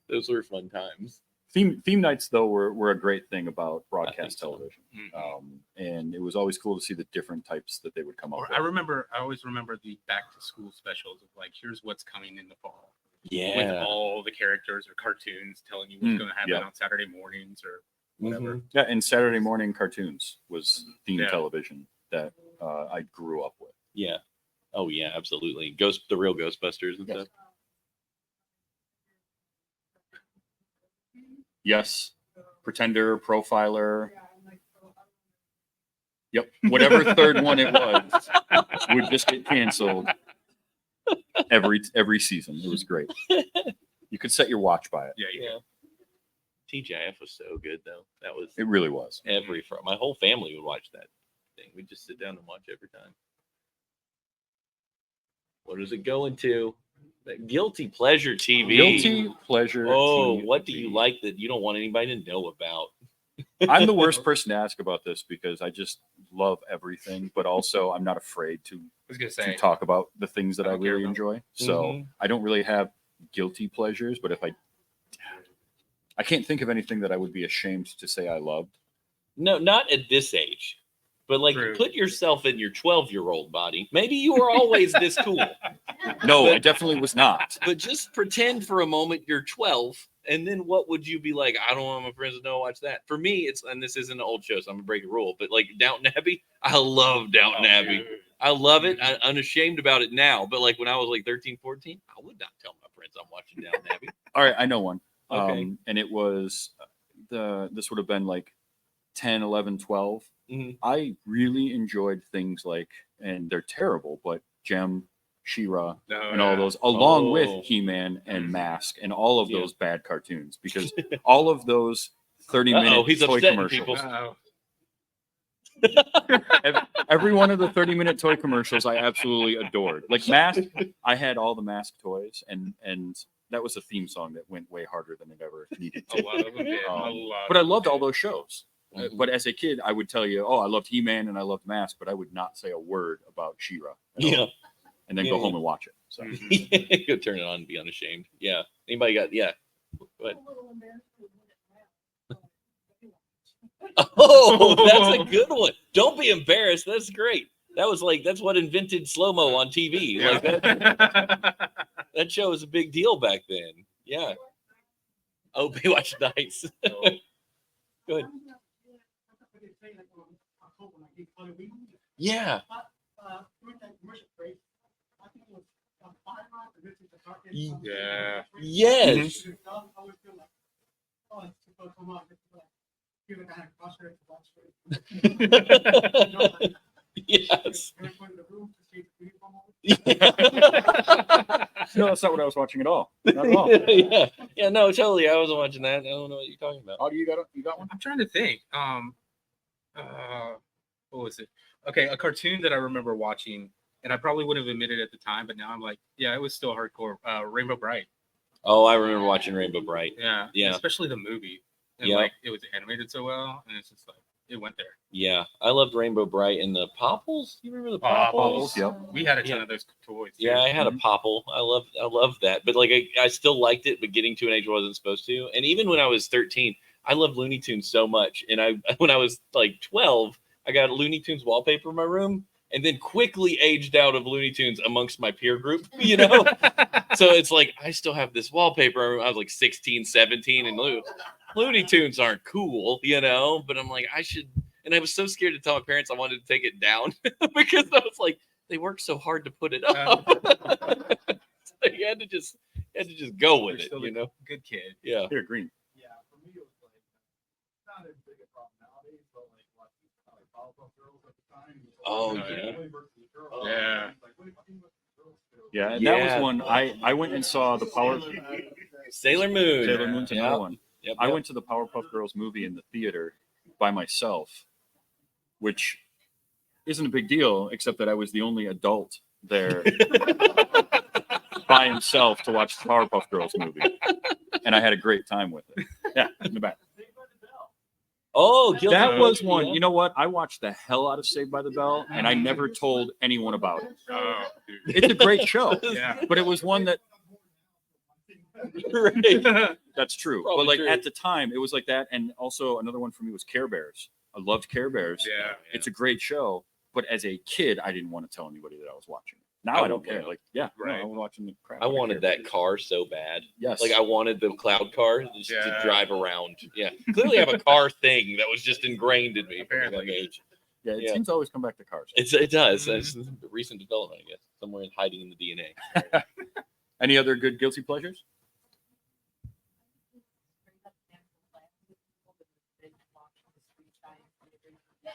Those were fun times. Theme nights, though, were a great thing about broadcast so. television. Mhm. And it was always cool to see the different types that they would come up Or with. I always remember the back to school specials of like, here's what's coming in the fall. With Yeah. all the characters or cartoons telling you what's Mm, going to happen yeah. on Saturday mornings or whatever. Mhm. Yeah, and Saturday morning cartoons was theme Yeah. television that I grew up with. Yeah. Oh yeah, absolutely. The real Ghostbusters and Yes. stuff. Yes, Pretender, Profiler. Yep, whatever third one it was would just get canceled every season. It was great. You could set your watch by it. Yeah, Yeah. TGIF was so good though. That was It really was. my whole family would watch that thing. We'd just sit down and watch every time. What is it going to? Guilty pleasure TV. Guilty pleasure. Oh, TV. what do you like that you don't want anybody to know about? I'm the worst person to ask about this because I just love everything, but also I'm not afraid to was gonna to say talk about the things that I I don't care really about- enjoy. So Mhm. I don't really have guilty pleasures, but if I can't think of anything that I would be ashamed to say I loved. No, not at this age. But like, True. put yourself in your 12-year-old body. Maybe you were always this cool. No, But- I definitely was not. But just pretend for a moment you're 12, and then what would you be like? I don't want my friends to know. Watch that. For me, it's, and this isn't an old show, so I'm gonna break a rule. But like Downton Abbey, I love Downton Abbey. dude. I love it. I'm unashamed about it now. But like when I was like 13, 14, I would not tell my friends I'm watching Downton Abbey. All right, I know one. Okay. And it was this would have been like 10, 11, 12. Mhm. I really enjoyed things like, and they're terrible, but Gem, She-Ra, No, and all yeah. those, along Oh. with He-Man and Mask, and all of Yeah. those bad cartoons, because all of those 30-minute Uh-oh, he's toy upsetting commercials, people. Uh-oh. every one of the 30-minute toy commercials, I absolutely adored. Like Mask, I had all the Mask toys, and that was a theme song that went way harder than it ever needed A to. lot of them did. A Um, lot But I of them loved all did. those shows. Mhm. But as a kid, I would tell you, oh, I loved He-Man and I loved Mask, but I would not say a word about She-Ra. at all, Yeah. and then Yeah, go yeah. home and watch it. So Mhm. Go turn it on and be unashamed. Yeah. Anybody got, yeah. Go ahead. Oh, that's a good one. Don't be embarrassed. That's great. That was like, that's what invented slow-mo on TV. Yeah. Like that show was a big deal back then. Yeah. Oh, Baywatch Nights. Go ahead. Yeah. Yeah. Yes. Yes. no, that's not what I was watching at all. Not at all. Yeah. Yeah, no, totally. I wasn't watching that. I don't know what you're talking about. Oh, you got one? I'm trying to think. What was it? Okay, a cartoon that I remember watching, and I probably wouldn't have admitted at the time, but now I'm like, yeah, it was still hardcore. Rainbow Bright. Oh, I remember watching Rainbow Bright. Yeah. Yeah. Especially the movie. And Yeah. like it was animated so well, and it's just like it went there. Yeah, I loved Rainbow Bright and the Popples. You remember the Popples, Popples? yep. We had a ton Yeah. of those toys. Too. Yeah, I had Mhm. a Popple. I loved that. But like I still liked it, but getting to an age where I wasn't supposed to. And even when I was 13, I loved Looney Tunes so much. And I when I was like 12, I got Looney Tunes wallpaper in my room and then quickly aged out of Looney Tunes amongst my peer group, you know? So it's like I still have this wallpaper. I was like 16, 17, and Looney Tunes aren't cool, you know? But I'm like, I should. And I was so scared to tell my parents I wanted to take it down because I was like, they worked so hard to put it up. So you had to just go with You're it, still you a know? good kid. Yeah. Here, green. Yeah, for me it was like not as big a problem nowadays, but like watching like Powerpuff Girls at the time. it was Oh, like, yeah. boy versus girl. Yeah. It's like, what do girls do? Yeah, and that Yeah. was one I went and saw the Sailor Moon. Sailor Moon's another Yep. one. Yep, I yep. went to the Powerpuff Girls movie in the theater by myself, which isn't a big deal, except that I was the only adult there by himself to watch the Powerpuff Girls movie. And I had a great time with it. Yeah, in the back. Oh, Guilty That was Pleasure, one. yeah. You know what? I watched the hell out of Saved by the Bell, and I never told anyone about it. Oh, dude. It's a great show, Yeah. but it was one that Right. that's true. Probably But like true. at the time, it was like that. And also another one for me was Care Bears. I loved Care Bears. Yeah. It's a great show, but as a kid, I didn't want to tell anybody that I was watching. Now I I don't would care. want. Like, yeah, Right. no, I was watching the crap. I out of wanted Care that Bears. car so bad. Yes. Like I wanted the cloud car just to Yeah. drive around. Yeah. Clearly I have a car thing that was just ingrained in me from a young Apparently. age. yeah, it yeah. seems to always come back to cars. It does. Mhm. It's a recent development, I guess. Somewhere hiding in the DNA. Any other good guilty pleasures?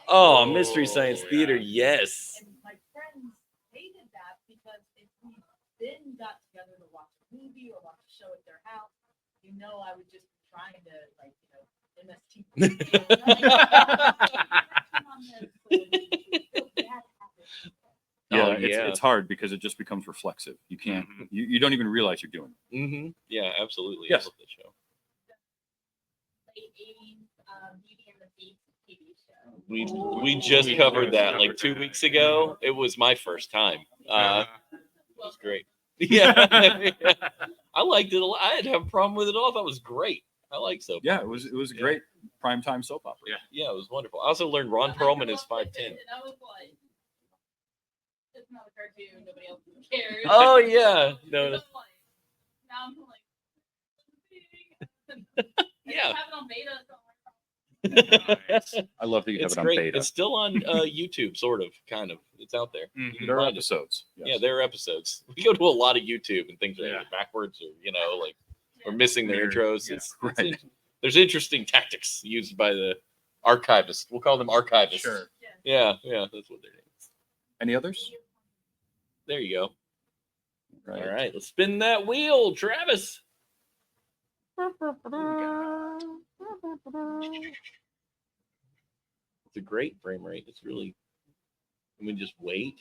Oh, Mystery Science yeah. Theater, yes. And my friends hated that because if we then got together to watch a movie or watch a show at their house, you know, I would just be trying to like, Yeah, Oh, it's it's hard because it just becomes reflexive. You can't, you don't even realize you're doing it. Mm-hmm. Yeah, absolutely. Yes. I love the show. Late 80s Beauty and the Beast TV show. We just covered that like 2 weeks ago. It was my first time. It was great. Yeah. I liked it a lot. I didn't have a problem with it at all. I thought it was great. I like soap. Yeah, it was a great primetime soap opera. Yeah, it was wonderful. I also learned Ron Perlman is 5'10". And I was like, it's not a cartoon. Nobody else cares. Oh yeah. No. Now I'm like, Yeah. I have it on beta. So I love that you have It's it on great. beta. It's still on YouTube, sort of, kind of. It's out there. You can There are find it. episodes. Yes. Yeah, there are episodes. We go to a lot of YouTube and things are Yeah. backwards, or like we're missing their Weird. intros. Yeah. It's there's interesting tactics used by the archivists. We'll call them archivists. Sure. Yeah, that's what they're doing. Any others? There you go. Right. All right, let's spin that wheel, Travis. It's a great frame rate. It's really. Let me just wait.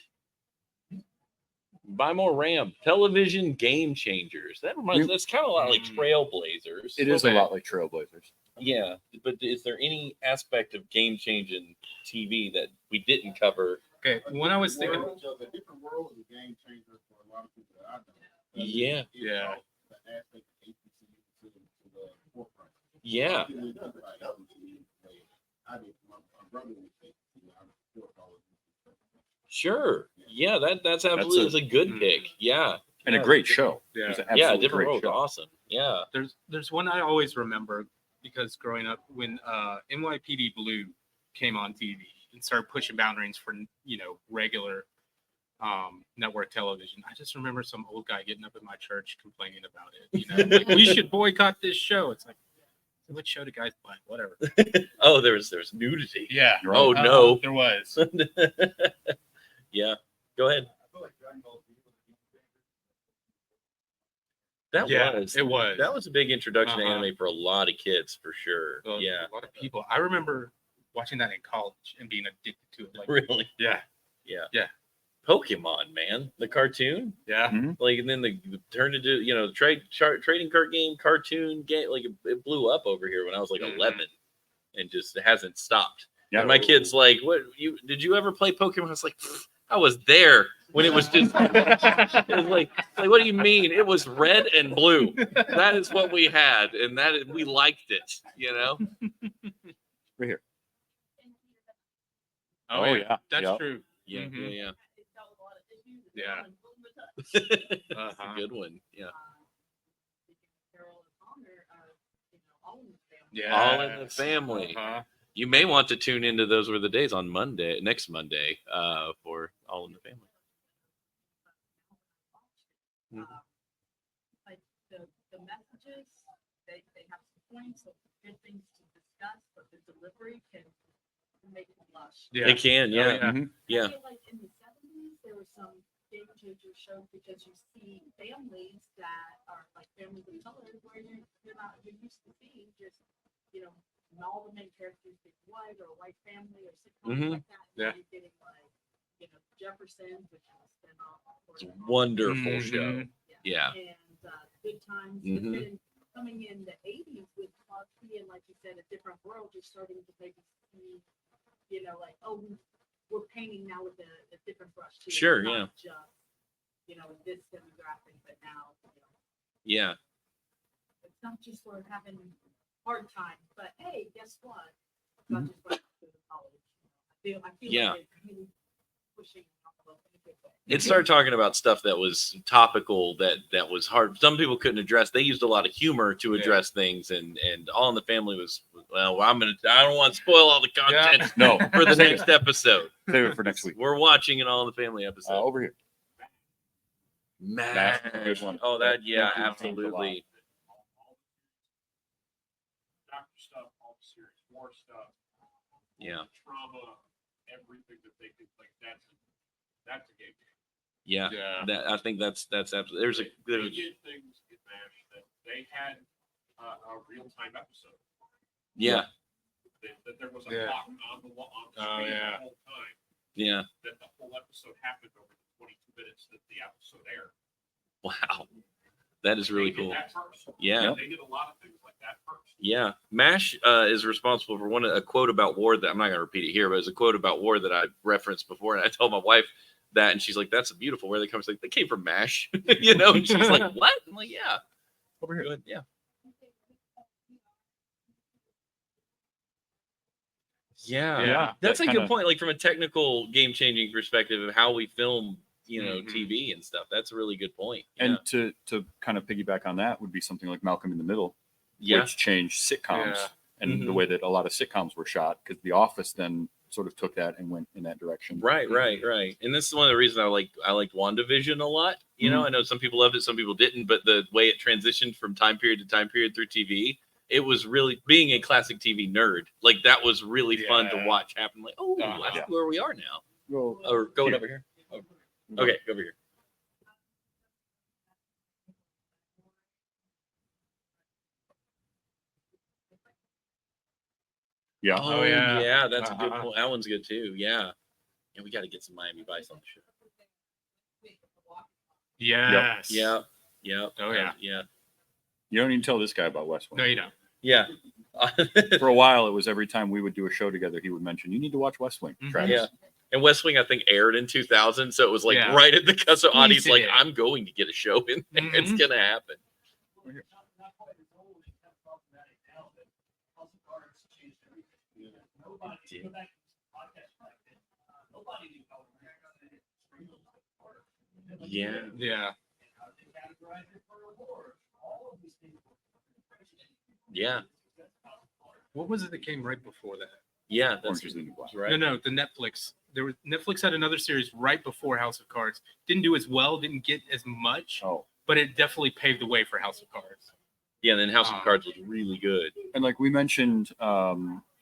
Buy more RAM. Television game changers. That reminds. That's kind of a lot like Trailblazers. It is a lot like Trailblazers. Yeah, but is there any aspect of game changing TV that we didn't cover? Okay, when I was thinking, The different world is a game changer for a lot of people that I know. Yeah. Yeah. The aspect of APC to the forefront. Yeah. I mean, my brother was APC. I support all of this. Sure. Yeah, that's absolutely that's a good pick. Yeah. And a Yeah. great show. Yeah. It was an Yeah, absolutely different great world. show. Awesome. Yeah. there's one I always remember because growing up when NYPD Blue came on TV and started pushing boundaries for regular network television. I just remember some old guy getting up at my church complaining about it. Like we should boycott this show. It's like, what show do guys play? Whatever. Oh, there's nudity. Yeah. Oh no. There was. Yeah. Go ahead. I feel like Dragon Ball Z was a game changer. That was a big introduction to Uh-huh. anime for a lot of kids, for sure. A Yeah. lot of people. I remember watching that in college and being addicted to it. Like, Really. yeah. Yeah. Yeah. Pokemon, man, the cartoon. Yeah. Like, and then the turned into trading card game, cartoon game. Like it blew up over here when I was like 11, and just hasn't stopped. Yeah. And my kid's like, "What? Did you ever play Pokemon?" I was like, "I was there when it was just." It was like, what do you mean? It was red and blue. That is what we had, and we liked it. Right here. Oh, yeah. That's Yeah. true. Yeah, Mhm. yeah. it dealt with a lot of issues. Yeah. That's a good one. Yeah. Carol and Connor are, all in the family. Yeah. All in the family. Uh-huh. You may want to tune into Those Were the Days on next Monday, for All in the Family. Like the messages, they have some points of good things to discuss, but the delivery can make you blush. Yeah. It can, yeah. yeah. Mhm. Yeah. I feel like in the 70s, there were some game changer shows because you see families that are like families of color where you're used to seeing just, all the main characters being white or a white family or sitcoms like that. And Yeah. you're getting like, Jeffersons, which is a spinoff. It's a wonderful Mhm. show. Yeah. And Good Times. Mhm. But then coming in the 80s with Clarky and, like you said, a different world, you're starting to maybe see, like, oh, we're painting now with a different brush. Too. Sure, It's not just, this demographic, but now, Yeah. it's not just we're having hard times, but hey, guess what? It's not just like to the college. I feel Yeah. like they're really pushing the envelope in a good way. It started talking about stuff that was topical, that was hard. Some people couldn't address. They used a lot of humor to address things, and All in the Family was, well, I don't want to spoil all the content No, for the save next episode. Save it for next week. We're watching an All in the Family episode. Over here. MASH. That's a good one. Oh, that, yeah, That changed a lot. absolutely. Doctor stuff, all the serious war stuff, Yeah. trauma, everything that they could, like, that's a game changer. Yeah. Yeah. That, I think that's absolutely. There's They did things in MASH that they had a real-time episode. yeah, That there was a Yeah. clock on the Oh, screen yeah. the whole time. yeah, That the whole episode happened over the 22 minutes that the episode aired. Wow, that is really They did cool. that first. Yeah. They did a lot of things like that first. Yeah, MASH is responsible for a quote about war that I'm not going to repeat it here, but it's a quote about war that I referenced before, and I told my wife that, and she's like, "That's beautiful." Where they come, like they came from MASH, you know? And she's like, "What?" I'm like, "Yeah, over here, go ahead. Yeah, yeah, Yeah, That's that a good kinda- point. Like from a technical, game-changing perspective of how we film, Mhm. TV and stuff. That's a really good point. Yeah, And to kind of piggyback on that would be something like Malcolm in the Middle, yeah, which changed sitcoms Yeah. and the Mhm. way that a lot of sitcoms were shot, because The Office then sort of took that and went in that direction. right. And this is one of the reasons I liked WandaVision a lot. I know some people loved it, some people didn't, but the way it transitioned from time period to time period through TV, it was really, being a classic TV nerd, like that was really fun to Yeah. watch happen. Like, oh, Uh-huh. that's Yeah. where we are now. Well, Or going Here. over here. Oh, okay, go over here. yeah. Oh, yeah. yeah, that's a good Uh-huh. point. That one's good too. Yeah, we got to get some Miami Vice on the show. Yes. Yeah. Oh, yeah. Yeah. You don't even tell this guy about West Wing. No, you don't. Yeah. For a while, it was every time we would do a show together, he would mention, "You need to watch West Wing." Mhm. Travis. Yeah. And West Wing, I think, aired in 2000, so it was like Yeah. right at the cusp of audience. Easy. Like, I'm going to get a show in there. It's Mhm. gonna happen. Not quite as old and kind of problematic now, but House of Cards changed everything. Nobody, Yeah. go back to this podcast back then, nobody knew how America and Springfield was order. Yeah. Yeah. And how they categorized it for awards. All of these things were Yeah. What was it that came right before that? Yeah, that's Orange is the New Black. right. No, the Netflix. Netflix had another series right before House of Cards. Didn't do as well. Didn't get as much, Oh, but it definitely paved the way for House of Cards. Yeah, and then House of Cards was really good. and like we mentioned,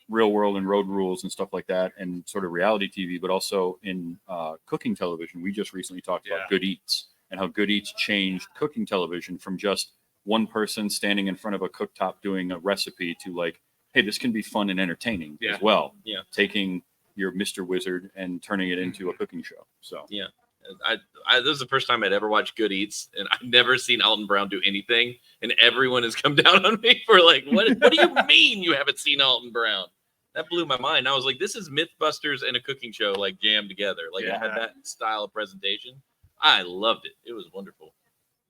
Real World and Road Rules and stuff like that, and sort of reality TV, but also in cooking television. We just recently talked Yeah. about Good Eats and how Good Eats changed cooking television from just one person standing in front of a cooktop doing a recipe to like, hey, this can be fun and entertaining Yeah. as well. Yeah. Taking your Mr. Wizard and turning it into a cooking show. So This is the first time I'd ever watched Good Eats, and I've never seen Alton Brown do anything. And everyone has come down on me for like, what do you mean you haven't seen Alton Brown? That blew my mind. I was like, this is Mythbusters and a cooking show like jammed together. Like it had Yeah. that style of presentation. I loved it. It was wonderful.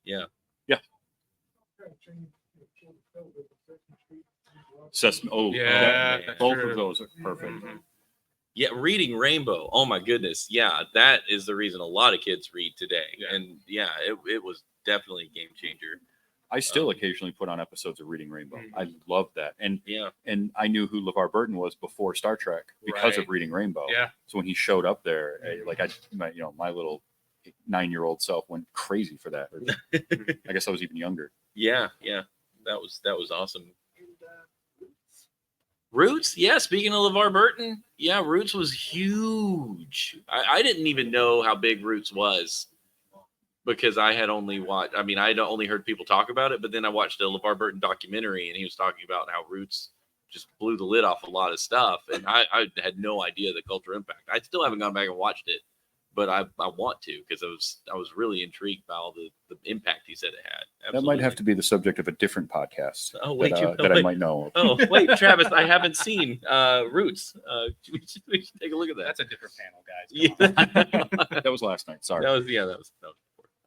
Yeah. Sesame. Oh, Yeah, man. that's both true. of those are perfect. Mhm. Yeah, reading Rainbow. Oh my goodness. Yeah, that is the reason a lot of kids read today. Yeah. And yeah, it was definitely a game changer. I still occasionally put on episodes of Reading Rainbow. Mhm. I love that. Yeah. And I knew who LeVar Burton was before Star Trek because of Right. Reading Rainbow. Yeah. So when he showed up there, my little 9-year-old self went crazy for that. Or I guess I was even younger. Yeah. That was awesome. Roots, yeah. Speaking of LeVar Burton, yeah, Roots was huge. I didn't even know how big Roots was because I had only watched. I mean, I'd only heard people talk about it, but then I watched a LeVar Burton documentary, and he was talking about how Roots just blew the lid off a lot of stuff, and I had no idea the cultural impact. I still haven't gone back and watched it, but I want to because I was really intrigued by all the impact he said it had. That might have to be the subject of a different podcast Oh, wait, that I might know. Oh, wait, Travis, I haven't seen Roots. We should take a look at that. That's a different panel, guys. Come on. Yeah. That was last night. Sorry. that was before.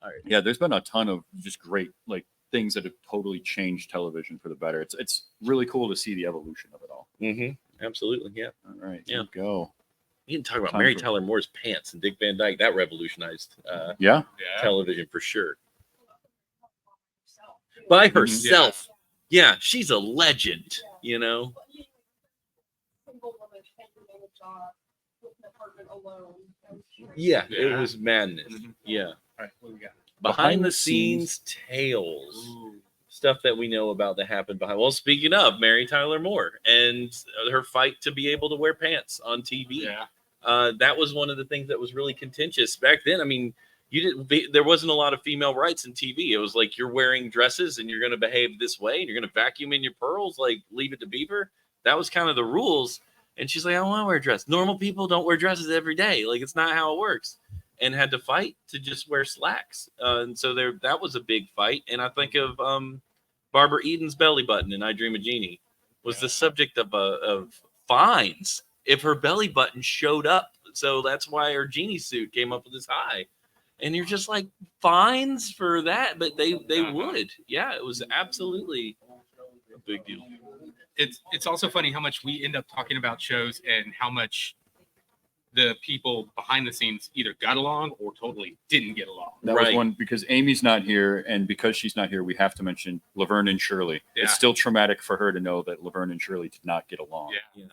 All right. Yeah, there's been a ton of just great like things that have totally changed television for the better. It's really cool to see the evolution of it all. Mm-hmm. Absolutely. Yeah. All right, Yeah. here we go. You can talk about Time Mary for- Tyler Moore's pants and Dick Van Dyke. That revolutionized Yeah, Yeah. television for sure. By herself. Yeah, she's a legend, you know? Single woman can't do a job with an apartment alone. Yeah, it Yeah. was madness. Mhm. Yeah. All right, what do we got? Behind the scenes tales. Ooh. Stuff that we know about that happened behind. Well, speaking of Mary Tyler Moore and her fight to be able to wear pants on TV. Yeah. That was one of the things that was really contentious back then. I mean, there wasn't a lot of female rights in TV. It was like you're wearing dresses and you're going to behave this way and you're going to vacuum in your pearls, like leave it to Beaver. That was kind of the rules. And she's like, I don't want to wear a dress. Normal people don't wear dresses every day. Like it's not how it works. and had to fight to just wear slacks. And so that was a big fight. And I think of Barbara Eden's belly button in I Dream of Jeannie was the subject of fines if her belly button showed up. So that's why her genie suit came up with this high. And you're just like, fines for that, but they would. Yeah, it was absolutely a big deal. It's also funny how much we end up talking about shows and how much the people behind the scenes either got along or totally didn't get along. That was Right. one because Amy's not here, and because she's not here, we have to mention Laverne and Shirley. Yeah. It's still traumatic for her to know that Laverne and Shirley did not get along Yeah.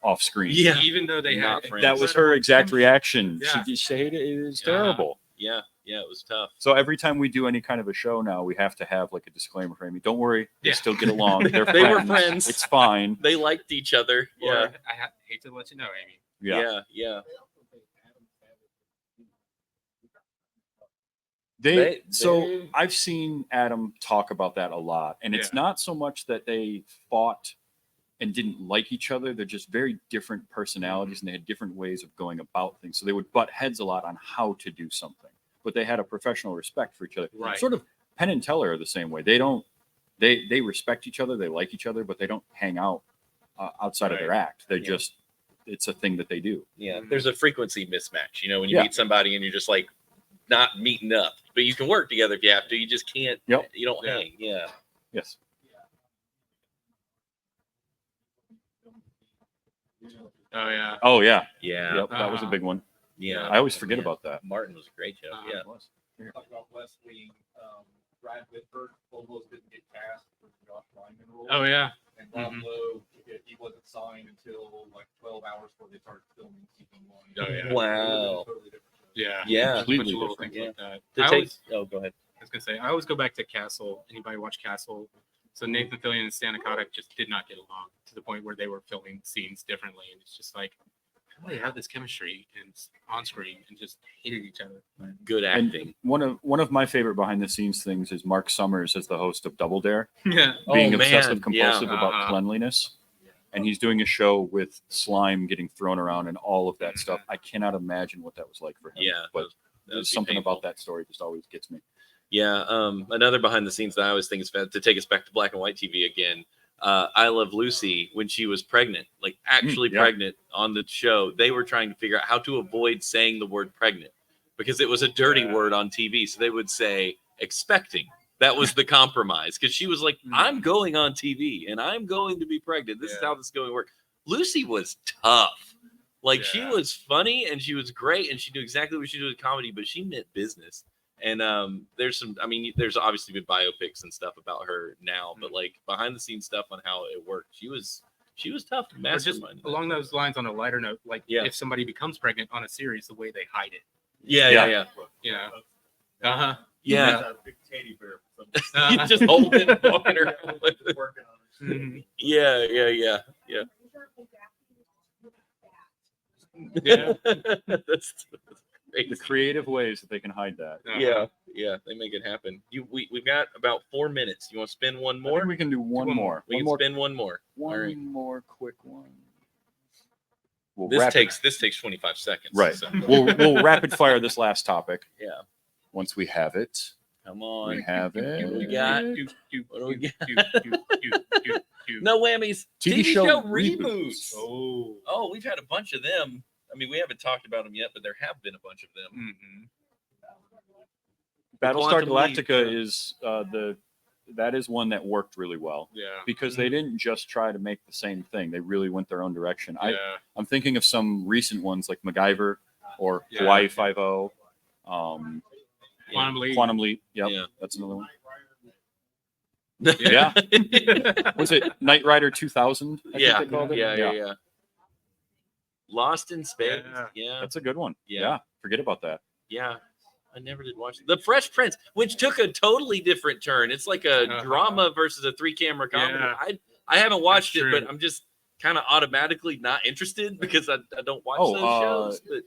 off screen. Yeah. Even though they Not had friends. That was her exact reaction. Yeah. She just hated it. It was Yeah. terrible. Yeah, it was tough. So every time we do any kind of a show now, we have to have like a disclaimer for Amy. Don't worry, they Yeah. still get along. They're They were friends. It's fine. They liked each other. Or, Yeah, I hate to let you know, Amy. yeah. So they- I've seen Adam talk about that a lot, and it's Yeah. not so much that they fought and didn't like each other. They're just very different personalities, and they had different ways of going about things. So they would butt heads a lot on how to do something, but they had a professional respect for each other. Right. Sort of Penn and Teller are the same way. They respect each other, they like each other, but they don't hang out outside of their act. They just, it's a thing that they do. Yeah, there's a frequency mismatch. You know, when you Yeah. meet somebody and you're just like not meeting up, but you can work together if you have to. You just can't. Yep. You don't Yeah. hang. Yeah. Yes. Oh yeah. Oh yeah. Yeah. Yep. That was a big one. Yeah. I always forget Yeah. about that. Martin was a great show. Uh-huh. Yeah. It was. Talk about West Wing, Brad Whitford almost didn't get cast for the Josh Lyman role. Oh yeah. And Rob Mhm. Lowe, he wasn't signed until like 12 hours before they started filming season 1. Oh, yeah. Wow. Totally different show. Yeah. Yeah. There's a bunch Completely of little different, things like that. To I take. always, Oh, go ahead. I was gonna say I always go back to Castle. Anybody watch Castle? So Nathan Fillion and Stan Kodak just did not get along to the point where they were filming scenes differently, and it's just like, how do they have this chemistry and on screen and just hated each other? Good And acting. one of my favorite behind the scenes things is Mark Summers as the host of Double Dare, Yeah. being Oh, man. obsessive compulsive Yeah. about Uh-huh. cleanliness. And he's doing a show with slime getting thrown around and all of that stuff. I cannot imagine what that was like for him. Yeah. But That would there's be something painful. about that story just always gets me. Yeah. Another behind the scenes that I always think is to take us back to black and white TV again. I Love Lucy, when she was pregnant, like actually yeah. pregnant on the show, they were trying to figure out how to avoid saying the word pregnant because it was a dirty word on TV. So they would say expecting. That was the compromise because she was like, I'm going on TV and I'm going to be pregnant. This is Yeah. how this is going to work. Lucy was tough. Like she Yeah. was funny and she was great and she knew exactly what she did with comedy, but she meant business. And there's some, I mean, there's obviously been biopics and stuff about her now, but like behind the scenes stuff on how it worked, she was tough. Or just Mastermind. along those lines, on a lighter note, like Yeah. if somebody becomes pregnant on a series, the way they hide it, Yeah. you know. Uh huh. Yeah. He's a big teddy bear. For You just hold it, walking around. something. Working on it. Mhm. Yeah. Yeah. That's The crazy. creative ways that they can hide that. Uh-huh. Yeah, they make it happen. We've got about 4 minutes. You want to spin one I more? think we can do one one more. We One can more. spin one more. One All right. more quick one. We'll This rapid- takes 25 seconds. right. so- We'll rapid fire this last topic. Yeah. Once we have it, Come on. we have it. we got? Do, do, What do we do, got? do. No whammies. TV show reboots. reboots. Oh. Oh, we've had a bunch of them. I mean, we haven't talked about them yet, but there have been a bunch of them. Mhm. Battlestar Quantum Leap, Galactica yeah. is that is one that worked really well Yeah. because they didn't just try to make the same thing. They really went their own direction. Yeah. I'm thinking of some recent ones like MacGyver or Yeah. Hawaii Five-0. Quantum Leap. Quantum Leap. Yep, Yeah. that's another one. Yeah. Was it Knight Rider 2000? I think Yeah. they called it? Yeah. Lost in Space. Yeah. Yeah. That's a good one. Yeah. Yeah, forget about that. Yeah. I never did watch it. The Fresh Prince, which took a totally different turn. It's like a Uh-huh. drama versus a 3-camera comedy. Yeah. I haven't watched That's it, true. but I'm just kind of automatically not interested because I don't watch Oh, those shows. But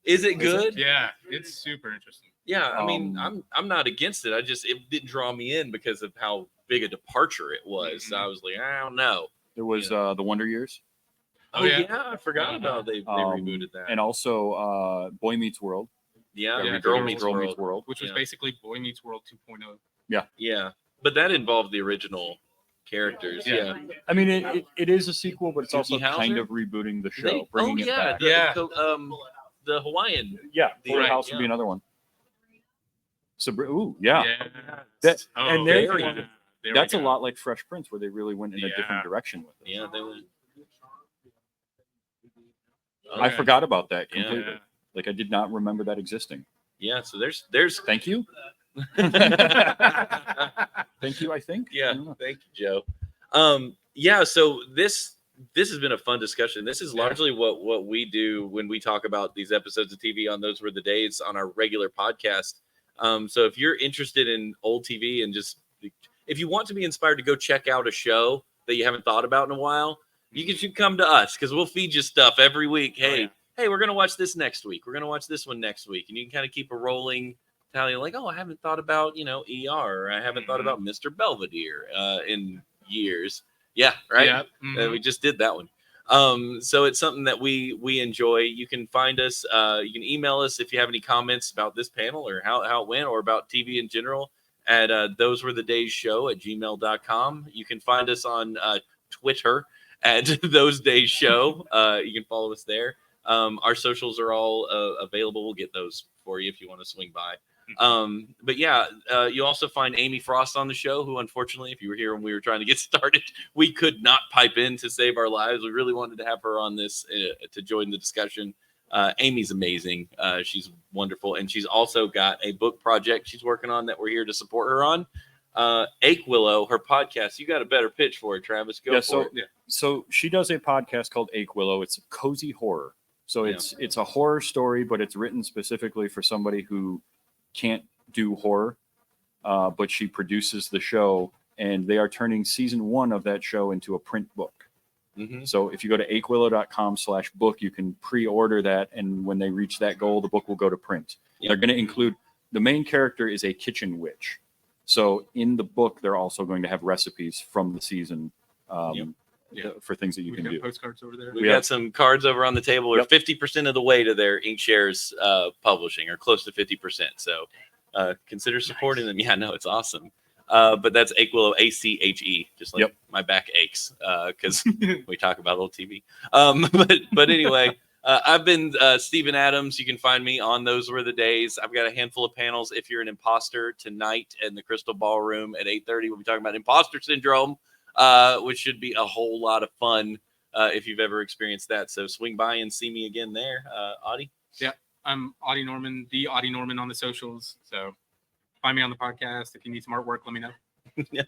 is it good? Yeah. It's super interesting. Yeah, I mean, Um, I'm not against it. It didn't draw me in because of how big a departure it was. Mhm. So I was like, I don't know. There was Yeah. The Wonder Years, Oh, yeah. I forgot Uh-huh. about they Um, rebooted that. and also Boy Meets World. Yeah, Yeah, Girl Meets World. World. which was Yeah. basically Boy Meets World 2.0. Yeah, but that involved the original characters. Yeah. Yeah, I mean, it is a sequel, but it's also Doogie kind Howser? of rebooting the show, They- bringing it back. the Hawaiian. Yeah, Fuller Right, House would be yeah. another one. Ooh, yeah. That, and there- That's a lot like Fresh Prince, where they really went in a different Yeah. direction with it. Yeah, they went. I forgot about that Yeah. completely. Like I did not remember that existing. Yeah, so there's Thank you. yeah, Thank you. I think. I don't know. thank you, Joe. Yeah, so this has been a fun discussion. This is largely what we do when we talk about these episodes of TV on Those Were the Days on our regular podcast. So if you're interested in old TV and just if you want to be inspired to go check out a show that you haven't thought about in a while, you should come to us because we'll feed you stuff every week. Hey, we're gonna watch this next week. We're gonna watch this one next week, and you can kind of keep a rolling tally. Like, oh, I haven't thought about ER, or I haven't thought about Mr. Belvedere in years. Yeah, right. Yeah. We just did that one. So it's something that we enjoy. You can find us. You can email us if you have any comments about this panel or how it went or about TV in general at those were the days show at gmail.com. You can find us on Twitter at those days show. You can follow us there. Our socials are all available. We'll get those for you if you want to swing by. But yeah, you also find Amy Frost on the show, who unfortunately, if you were here when we were trying to get started, we could not pipe in to save our lives. We really wanted to have her on this to join the discussion. Amy's amazing. She's wonderful. And she's also got a book project she's working on that we're here to support her on. Ake Willow, her podcast. You got a better pitch for it, Travis. Go for it. So she does a podcast called Ake Willow. It's cozy horror. So it's a horror story, but it's written specifically for somebody who can't do horror, but she produces the show, and they are turning season 1 of that show into a print book. Mm-hmm. So if you go to akewillow.com/book, you can pre-order that, and when they reach that goal, the book will go to print. Yep. They're going to include the main character is a kitchen witch. So in the book, they're also going to have recipes from the season for things that you can do. Postcards over there. We've got some cards over on the table. We're Yep. 50% of the way to their InkShares publishing, or close to 50%. So consider supporting them. Yeah, no, it's awesome. But that's Ake Willow, ACHE, just like my back aches because we talk about old TV. But anyway, I've been Stephen Adams. You can find me on Those Were the Days. I've got a handful of panels. If you're an imposter, tonight in the Crystal Ballroom at 8:30, we'll be talking about imposter syndrome, which should be a whole lot of fun if you've ever experienced that. So swing by and see me again there. Audie? Yeah, I'm Audie Norman, the Audie Norman on the socials. So find me on the podcast. If you need some artwork, let me know. Yeah,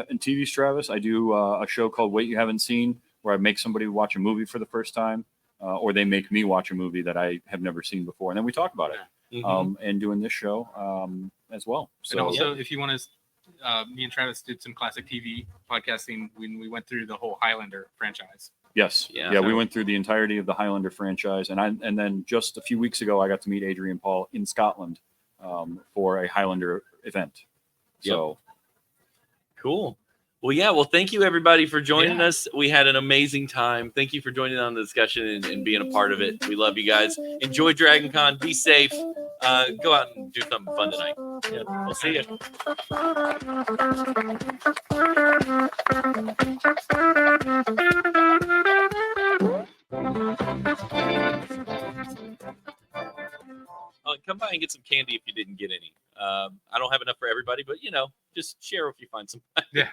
and TV's Travis, I do a show called Wait You Haven't Seen, where I make somebody watch a movie for the first time, or they make me watch a movie that I have never seen before, and then we talk about it. Mm-hmm. And doing this show as well. So And also, if you want to, me and Travis did some classic TV podcasting when we went through the whole Highlander franchise. yes, we went through the entirety of the Highlander franchise, and then just a few weeks ago, I got to meet Adrian Paul in Scotland for a Highlander event. So cool. Well, yeah. Well, thank you everybody for joining us. We had an amazing time. Thank you for joining on the discussion and being a part of it. We love you guys. Enjoy Dragon Con. Be safe. Go out and do something fun tonight. Yeah, we'll see you. Come by and get some candy if you didn't get any. I don't have enough for everybody, but just share if you find some. Yeah.